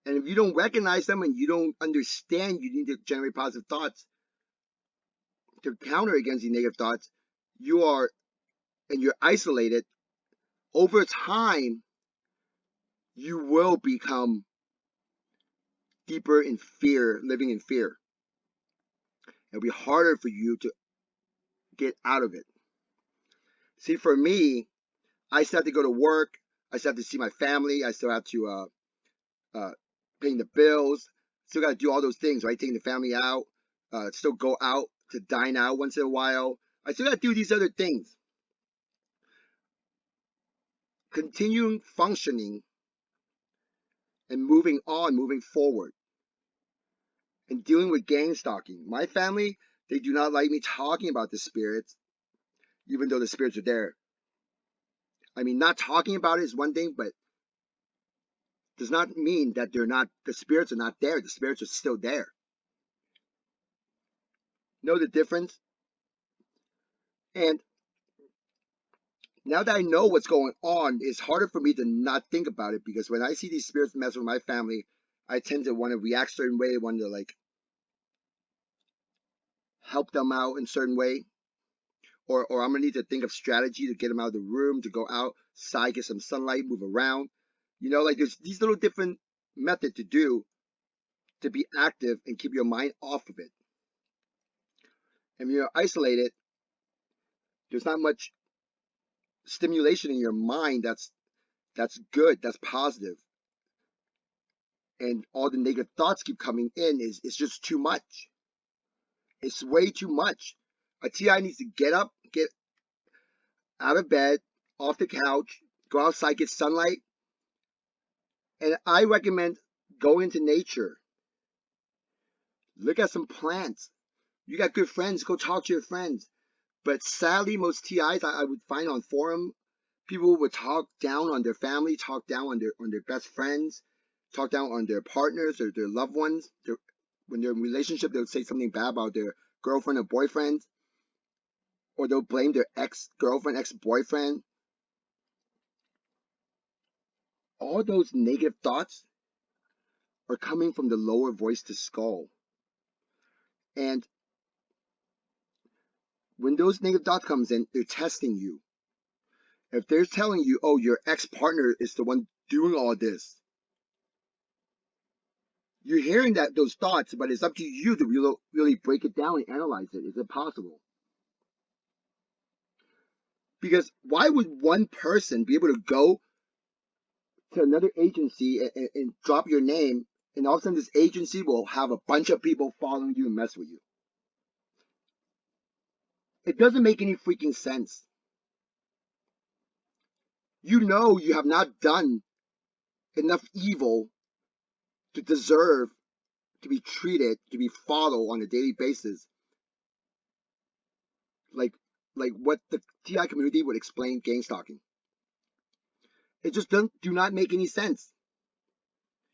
And if you don't recognize them and you don't understand, you need to generate positive thoughts to counter against these negative thoughts. You're isolated. Over time, you will become deeper in fear, living in fear. It'll be harder for you to get out of it. See, for me, I still have to go to work. I still have to see my family. I still have to paying the bills. Still got to do all those things, right? Taking the family out. Still go out to dine out once in a while. I still got to do these other things. Continuing functioning and moving on, moving forward. And dealing with gang stalking. My family, they do not like me talking about the spirits, even though the spirits are there. I mean, not talking about it is one thing, but does not mean that the spirits are not there. The spirits are still there. Know the difference? And now that I know what's going on, it's harder for me to not think about it, because when I see these spirits mess with my family, I tend to want to react a certain way, want to help them out in a certain way. Or I'm going to need to think of strategy to get them out of the room, to go outside, get some sunlight, move around. There's these little different methods to do to be active and keep your mind off of it. And when you're isolated, there's not much stimulation in your mind that's good, that's positive. And all the negative thoughts keep coming in. It's just too much. It's way too much. A TI needs to get up, get out of bed, off the couch, go outside, get sunlight. And I recommend going into nature. Look at some plants. You got good friends, go talk to your friends. But sadly, most TIs I would find on forum, people would talk down on their family, talk down on their best friends, talk down on their partners or their loved ones. When they're in a relationship, they'll say something bad about their girlfriend or boyfriend, or they'll blame their ex-girlfriend, ex-boyfriend. All those negative thoughts are coming from the lower voice to skull. And when those negative thoughts comes in, they're testing you. If they're telling you, oh, your ex-partner is the one doing all this, you're hearing those thoughts, but it's up to you to really break it down and analyze it. Is it possible? Because why would one person be able to go to another agency and drop your name, and all of a sudden this agency will have a bunch of people following you and mess with you? It doesn't make any freaking sense. You know you have not done enough evil to deserve to be treated, to be followed on a daily basis, like what the TI community would explain gang stalking. It just do not make any sense.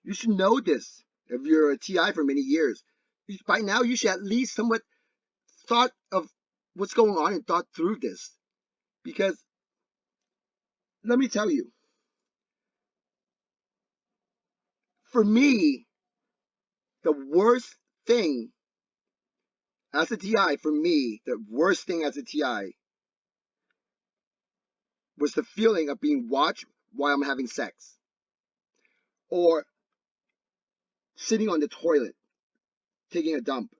You should know this if you're a TI for many years. By now, you should at least somewhat thought of what's going on and thought through this. Because let me tell you, for me, the worst thing as a TI, for me, the worst thing as a TI was the feeling of being watched while I'm having sex, or sitting on the toilet, taking a dump,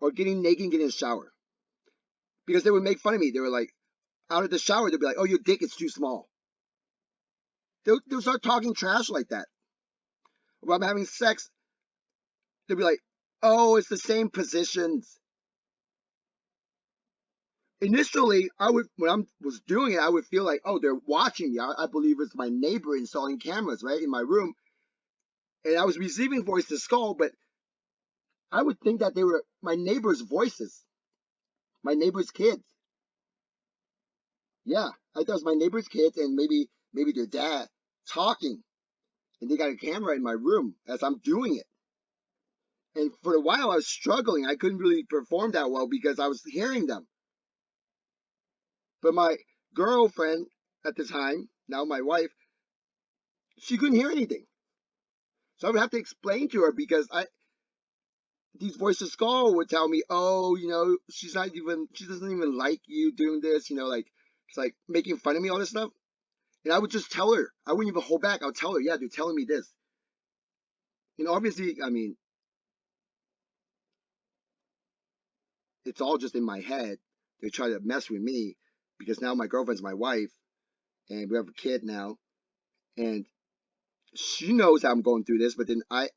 or getting naked and getting a shower. Because they would make fun of me. They were like, out of the shower, they'd be like, oh, your dick is too small. They'll start talking trash like that. While I'm having sex, they'll be like, oh, it's the same positions. Initially, when I was doing it, I would feel like, oh, they're watching me. I believe it's my neighbor installing cameras, right, in my room. And I was receiving voice to skull, but I would think that they were my neighbor's voices, my neighbor's kids. Yeah, I thought it was my neighbor's kids and maybe their dad talking. And they got a camera in my room as I'm doing it. And for a while, I was struggling. I couldn't really perform that well because I was hearing them. But my girlfriend at the time, now my wife, she couldn't hear anything. So I would have to explain to her because these voices of skull would tell me, oh, she doesn't even like you doing this, like, it's like making fun of me, all this stuff. And I would just tell her. I wouldn't even hold back. I would tell her, yeah, they're telling me this. Obviously, I mean, it's all just in my head. They try to mess with me because now my girlfriend's my wife and we have a kid now. And she knows I'm going through this, but then I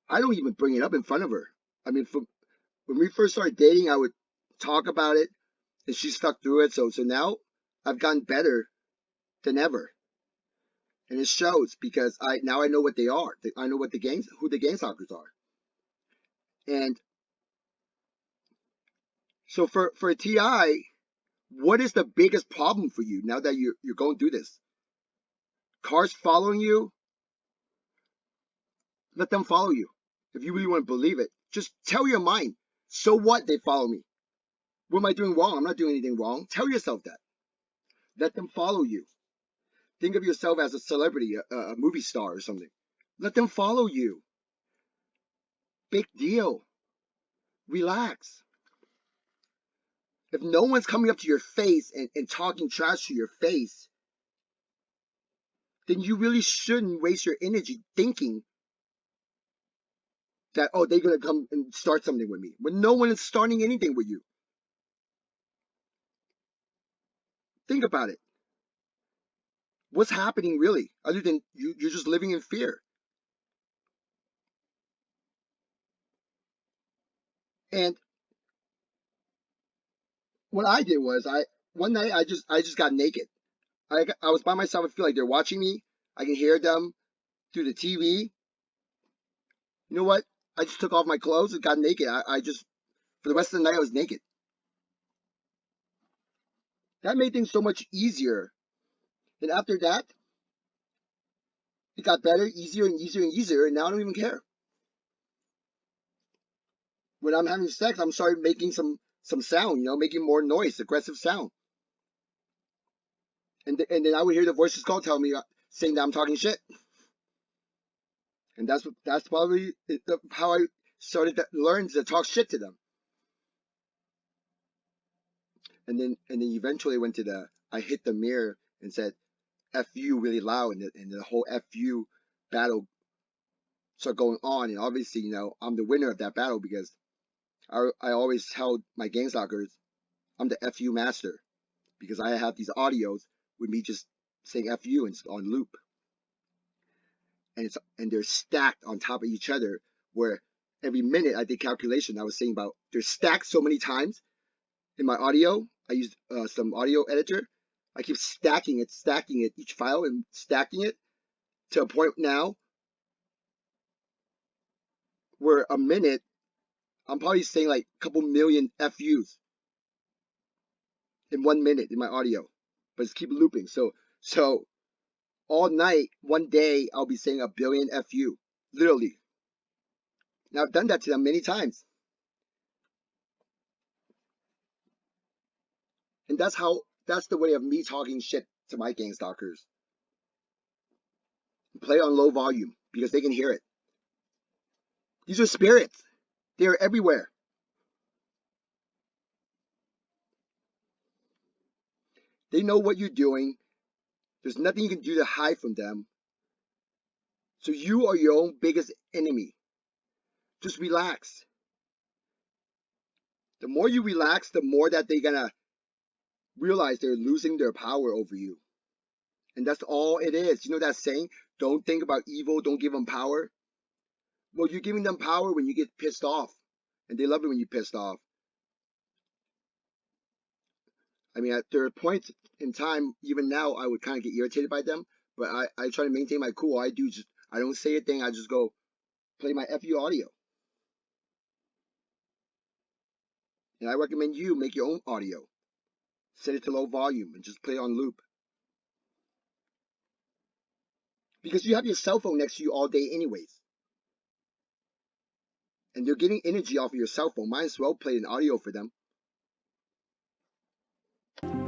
don't even bring it up in front of her. I mean, when we first started dating, I would talk about it and she stuck through it. So now I've gotten better than ever. And it shows because I know what they are. I know who the gang stalkers are. And so for a TI, what is the biggest problem for you now that you're going through this? Cars following you? Let them follow you. If you really want to believe it, just tell your mind. So what they follow me? What am I doing wrong? I'm not doing anything wrong. Tell yourself that. Let them follow you. Think of yourself as a celebrity, a movie star or something. Let them follow you. Big deal. Relax. If no one's coming up to your face and talking trash to your face, then you really shouldn't waste your energy thinking that, oh, they're going to come and start something with me. When no one is starting anything with you. Think about it. What's happening really, other than you're just living in fear? And what I did was one night I just got naked. I was by myself. I feel like they're watching me. I can hear them through the TV. You know what? I just took off my clothes and got naked. I just, for the rest of the night, I was naked. That made things so much easier. And after that, it got better, easier and easier and easier. And now I don't even care. When I'm having sex, I'm starting making some sound, making more noise, aggressive sound. And then I would hear the voices call tell me, saying that I'm talking shit. And that's probably how I started to learn to talk shit to them. And then eventually I hit the mirror and said "F you" really loud, and the whole "F you" battle started going on. And obviously, I'm the winner of that battle because I always tell my gang stalkers I'm the "F you" master because I have these audios with me just saying "F you" and on loop. And they're stacked on top of each other where every minute I did calculation. I was saying about they're stacked so many times in my audio. I used some audio editor I keep stacking it, each file, and stacking it to a point now where a minute, I'm probably saying like a couple million FUs in 1 minute in my audio, but it's keep looping. So all night, one day, I'll be saying a billion FU, literally. Now I've done that to them many times, and that's the way of me talking shit to my gang stalkers. Play on low volume because they can hear it. These are spirits. They are everywhere. They know what you're doing. There's nothing you can do to hide from them. So you are your own biggest enemy. Just relax. The more you relax, the more that they're gonna realize they're losing their power over you. And that's all it is. You know that saying, don't think about evil, don't give them power? Well, you're giving them power when you get pissed off. And they love it when you're pissed off. I mean, there are points in time, even now, I would kind of get irritated by them. But I try to maintain my cool. I don't say a thing. I just go play my FU audio. And I recommend you make your own audio. Set it to low volume and just play it on loop. Because you have your cell phone next to you all day anyways. And they're getting energy off of your cell phone. Might as well play an audio for them.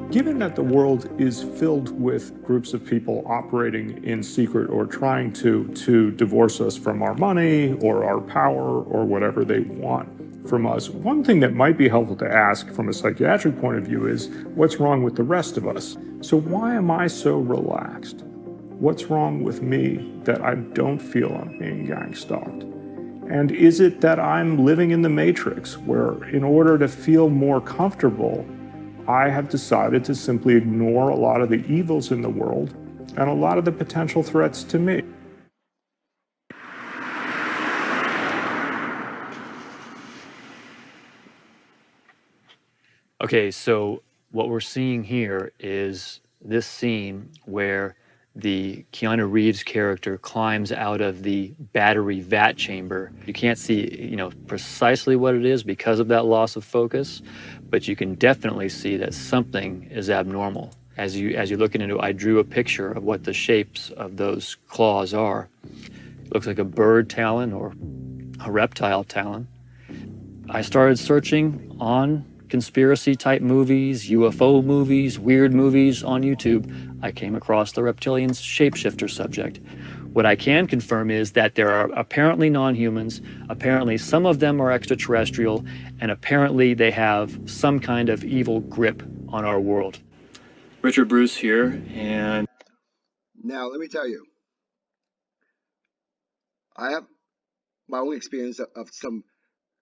Given that the world is filled with groups of people operating in secret or trying to divorce us from our money or our power or whatever they want from us, one thing that might be helpful to ask from a psychiatric point of view is, what's wrong with the rest of us? So why am I so relaxed? What's wrong with me that I don't feel I'm being gang stalked? And is it that I'm living in the matrix where in order to feel more comfortable, I have decided to simply ignore a lot of the evils in the world and a lot of the potential threats to me? Okay, so what we're seeing here is this scene where the Keanu Reeves character climbs out of the battery vat chamber. You can't see, precisely what it is because of that loss of focus, but you can definitely see that something is abnormal. As you look into it, I drew a picture of what the shapes of those claws are. It looks like a bird talon or a reptile talon. I started searching on conspiracy type movies, UFO movies, weird movies on YouTube. I came across the reptilian shapeshifter subject. What I can confirm is that there are apparently non-humans, apparently some of them are extraterrestrial, and apparently they have some kind of evil grip on our world. Richard Bruce here, and Now, let me tell you, I have my own experience of some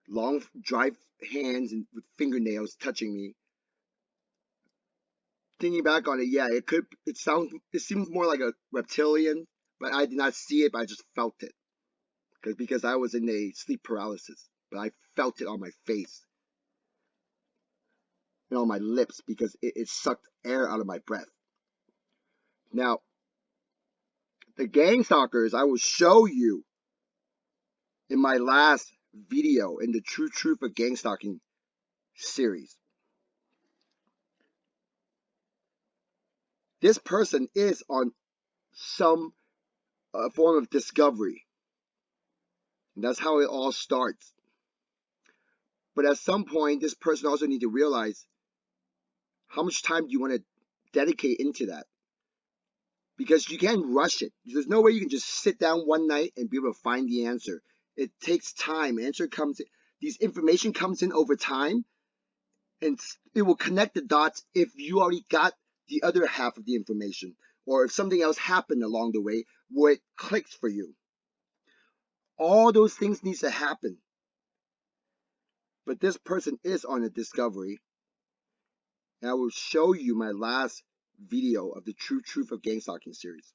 long, dry hands and with fingernails touching me. Thinking back on it, yeah, it seems more like a reptilian, but I did not see it, but I just felt it. Because I was in a sleep paralysis, but I felt it on my face and on my lips because it sucked air out of my breath. Now, the gang stalkers, I will show you in my last video in the True Truth of Gang Stalking series. This person is on some form of discovery. And that's how it all starts. But at some point, this person also needs to realize how much time do you want to dedicate into that? Because you can't rush it. There's no way you can just sit down one night and be able to find the answer. It takes time. These information comes in over time, and it will connect the dots if you already got the other half of the information, or if something else happened along the way where it clicks for you. All those things need to happen. But this person is on a discovery, and I will show you my last video of the True Truth of Gang Stalking series.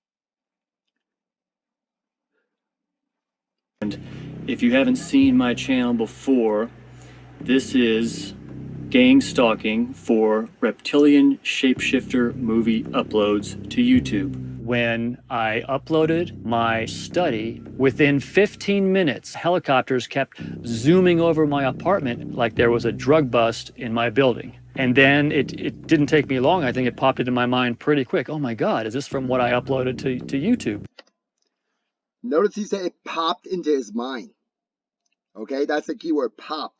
if you haven't seen my channel before, this is Gang Stalking for reptilian shapeshifter movie uploads to YouTube. When I uploaded my study, within 15 minutes, helicopters kept zooming over my apartment like there was a drug bust in my building. And then it didn't take me long. I think it popped into my mind pretty quick. Oh my God, is this from what I uploaded to YouTube? Notice he said it popped into his mind. Okay, that's the key word, popped.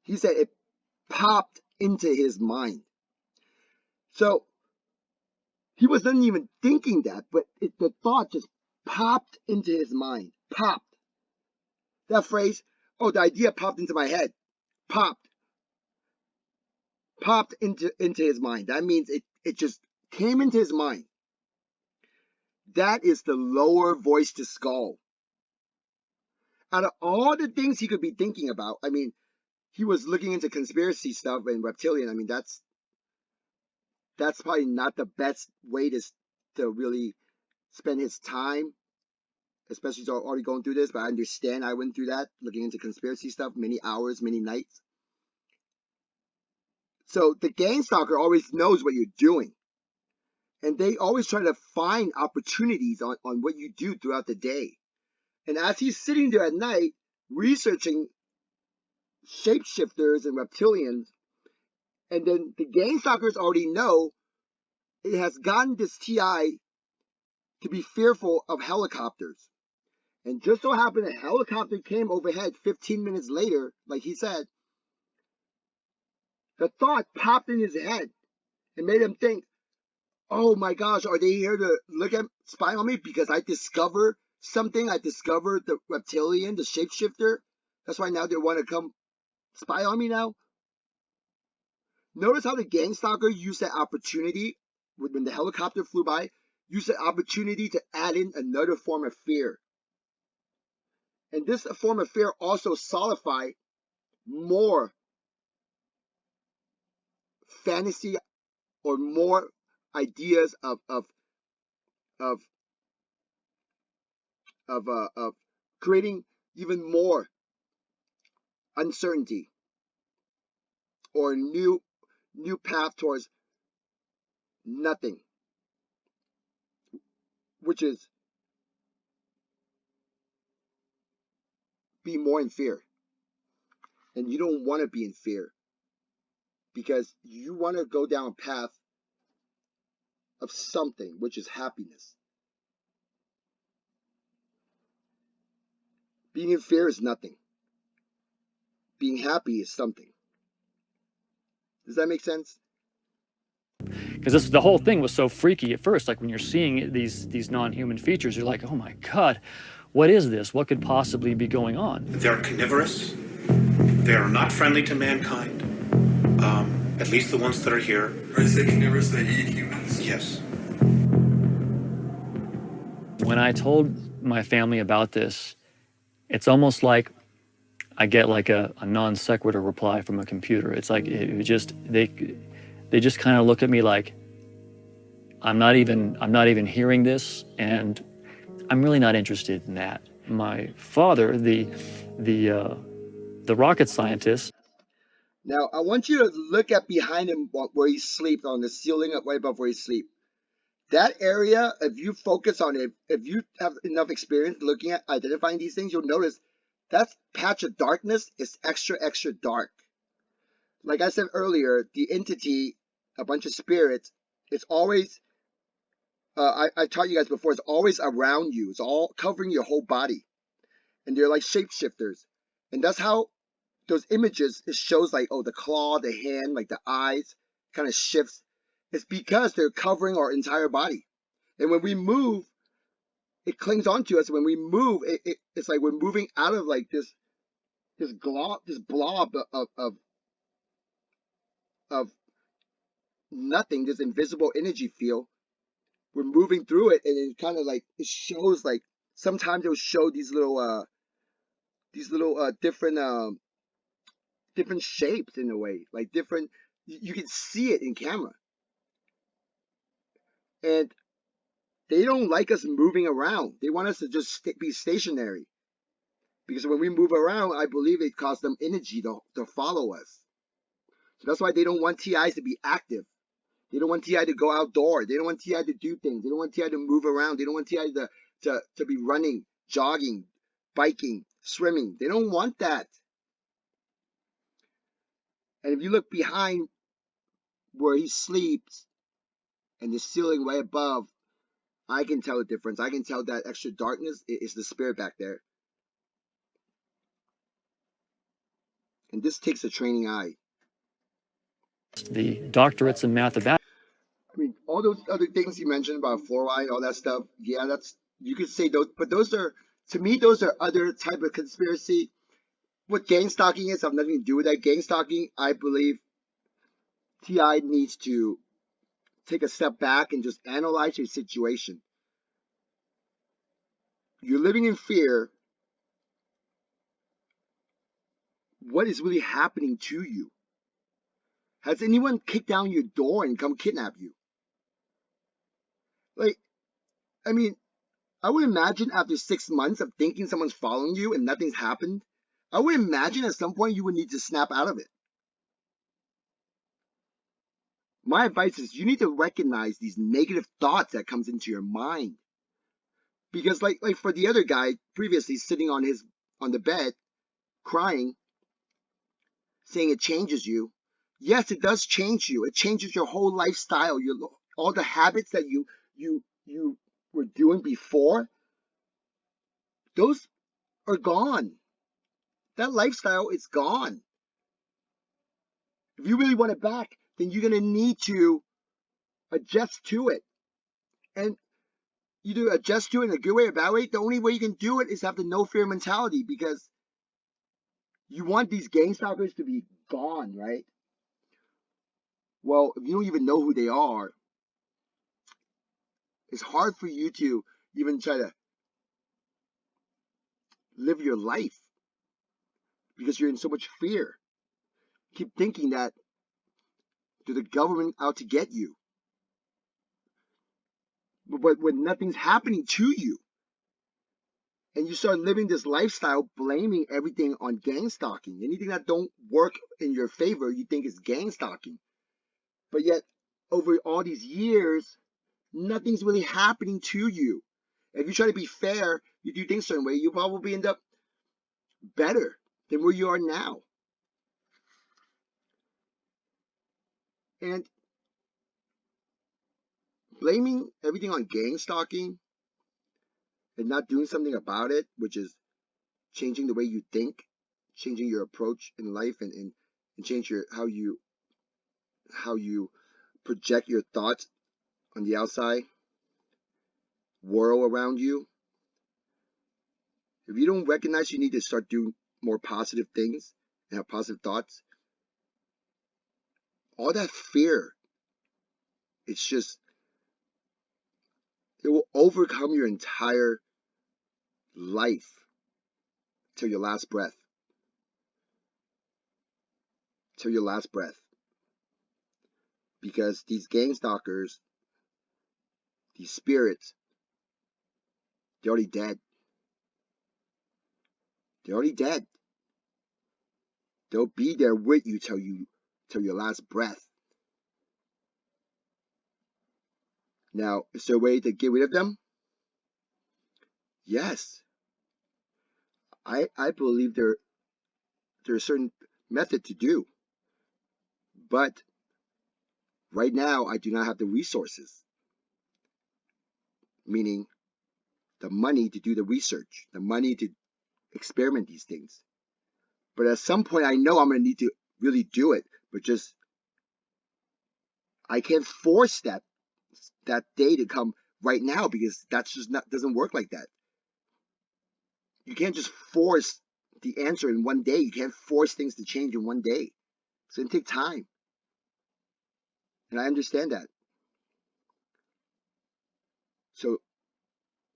He said it popped into his mind. So he wasn't even thinking that, but the thought just popped into his mind. Popped. That phrase, oh, the idea popped into my head. Popped. Popped into his mind. That means it just came into his mind. That is the lower voice to skull. Out of all the things he could be thinking about, I mean, he was looking into conspiracy stuff and reptilian. I mean, that's probably not the best way to really spend his time, especially he's already going through this. But I understand I went through that, looking into conspiracy stuff, many hours, many nights. So the gang stalker always knows what you're doing. And they always try to find opportunities on what you do throughout the day. And as he's sitting there at night researching shapeshifters and reptilians, and then the gang stalkers already know it has gotten this TI to be fearful of helicopters. And just so happened a helicopter came overhead 15 minutes later, like he said. The thought popped in his head and made him think, oh my gosh, are they here to spy on me because I discovered something? I discovered the reptilian, the shapeshifter. That's why now they want to come spy on me now. Notice how the gang stalker used that opportunity when the helicopter flew by, used that opportunity to add in another form of fear. And this form of fear also solidified more fantasy or more ideas of creating even more uncertainty or new path towards nothing, which is be more in fear. And you don't want to be in fear because you want to go down a path of something, which is happiness. Being in fear is nothing. Being happy is something. Does that make sense? Because the whole thing was so freaky at first. Like when you're seeing these non-human features, you're like, oh my God, what is this? What could possibly be going on? They're carnivorous. They are not friendly to mankind. At least the ones that are here. Or is it carnivorous? They eat humans? Yes. When I told my family about this, it's almost like I get like a non sequitur reply from a computer. It's like they just kind of look at me like I'm not even hearing this, and I'm really not interested in that. My father, the rocket scientist. Now I want you to look at behind him where he sleeps, on the ceiling up right above where he sleeps. That area, if you focus on it, if you have enough experience looking at identifying these things, you'll notice that patch of darkness is extra dark. Like I said earlier, the entity, a bunch of spirits, it's always, I taught you guys before, it's always around you. It's all covering your whole body. And they're like shapeshifters. And that's how those images, it shows like, oh, the claw, the hand, like the eyes kind of shifts. It's because they're covering our entire body. And when we move, it clings onto us. When we move, it's like we're moving out of like this blob of nothing, this invisible energy field. We're moving through it, and it kind of like it shows like sometimes it'll show these little different shapes in a way, like different. You can see it in camera, and they don't like us moving around. They want us to just be stationary. Because when we move around, I believe it costs them energy to follow us. So that's why they don't want TIs to be active. They don't want TI to go outdoor. They don't want TI to do things. They don't want TI to move around. They don't want TI to be running, jogging, biking, swimming. They don't want that. And if you look behind where he sleeps and the ceiling way above, I can tell the difference. I can tell that extra darkness is the spirit back there. And this takes a training eye. The doctorates in mathematics. I mean, all those other things you mentioned about fluoride, all that stuff, yeah, you could say those, but those are, to me, those are other type of conspiracy. What gang stalking is, I have nothing to do with that. Gang stalking, I believe TI needs to take a step back and just analyze your situation. You're living in fear. What is really happening to you? Has anyone kicked down your door and come kidnap you? Like, I mean, I would imagine after 6 months of thinking someone's following you and nothing's happened, I would imagine at some point you would need to snap out of it. My advice is you need to recognize these negative thoughts that comes into your mind. Because like for the other guy previously sitting on the bed crying, saying it changes you. Yes, it does change you. It changes your whole lifestyle. All the habits that you were doing before, those are gone. That lifestyle is gone. If you really want it back, then you're gonna need to adjust to it. And either adjust to it in a good way or a bad way. The only way you can do it is have the no fear mentality, because you want these gang stalkers to be gone, right? Well, if you don't even know who they are, it's hard for you to even try to live your life because you're in so much fear. Keep thinking that there's the government out to get you. But when nothing's happening to you, and you start living this lifestyle blaming everything on gang stalking, anything that don't work in your favor, you think is gang stalking. But yet, over all these years, nothing's really happening to you. If you try to be fair, you do things a certain way, you probably end up better than where you are now. And blaming everything on gang stalking and not doing something about it, which is changing the way you think, changing your approach in life, and change how you project your thoughts on the outside world around you. If you don't recognize you need to start doing more positive things and have positive thoughts, all that fear, it's just, it will overcome your entire life till your last breath. Till your last breath. Because these gang stalkers, these spirits, they're already dead. They're already dead. They'll be there with you till your last breath. Now, is there a way to get rid of them? Yes. I believe there's a certain method to do. But right now, I do not have the resources. Meaning the money to do the research, the money to experiment these things. But at some point, I know I'm going to need to really do it. But just, I can't force that day to come right now, because that's just not, doesn't work like that. You can't just force the answer in one day. You can't force things to change in one day. It's going to take time. And I understand that. So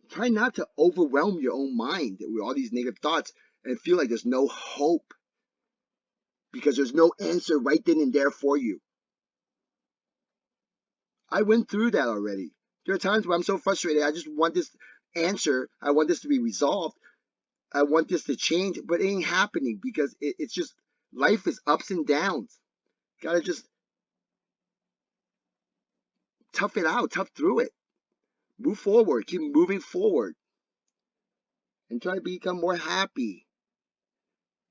try not to overwhelm your own mind with all these negative thoughts and feel like there's no hope, because there's no answer right then and there for you. I went through that already. There are times where I'm so frustrated. I just want this answer. I want this to be resolved. I want this to change, but it ain't happening because it's just life is ups and downs. Gotta just tough it out, tough through it, move forward, keep moving forward, and try to become more happy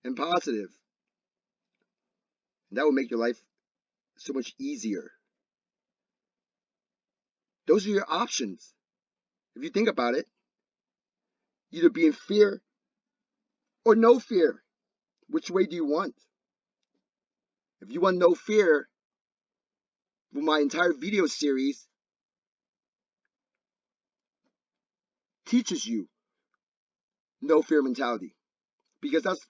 and positive. And that will make your life so much easier. Those are your options. If you think about it, either be in fear or no fear. Which way do you want? If you want no fear, well, my entire video series teaches you no fear mentality. Because that's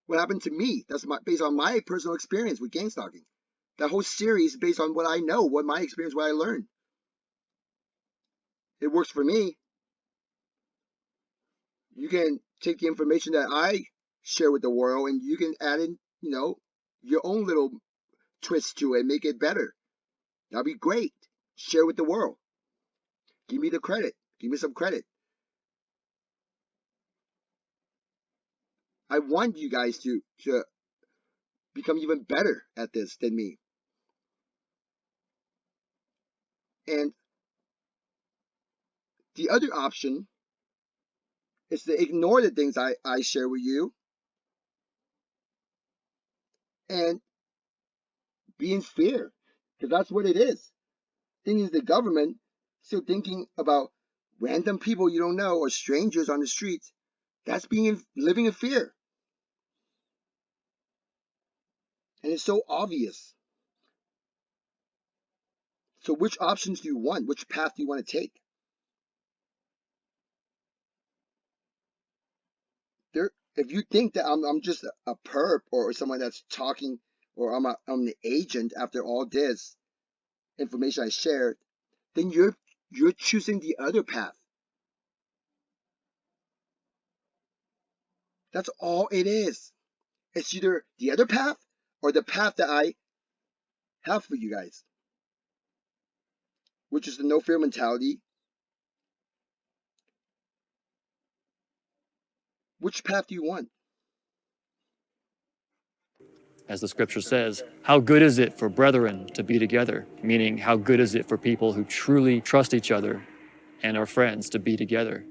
what happened to me. That's based on my personal experience with gang stalking. That whole series is based on what I know, what my experience, what I learned. It works for me. You can take the information that I share with the world and you can add in, your own little twist to it, make it better. That'd be great. Share with the world. Give me the credit. Give me some credit. I want you guys to become even better at this than me. And the other option is to ignore the things I share with you and be in fear. Because that's what it is. Thing is, the government still thinking about random people you don't know or strangers on the streets. That's living in fear. And it's so obvious. So which options do you want? Which path do you want to take? If you think that I'm just a perp or someone that's talking, or I'm an agent after all this information I shared, then you're choosing the other path. That's all it is. It's either the other path or the path that I have for you guys, which is the no fear mentality. Which path do you want? As the scripture says, how good is it for brethren to be together? Meaning, how good is it for people who truly trust each other and are friends to be together?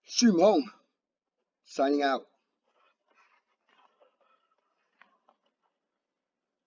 Stream home. Signing out.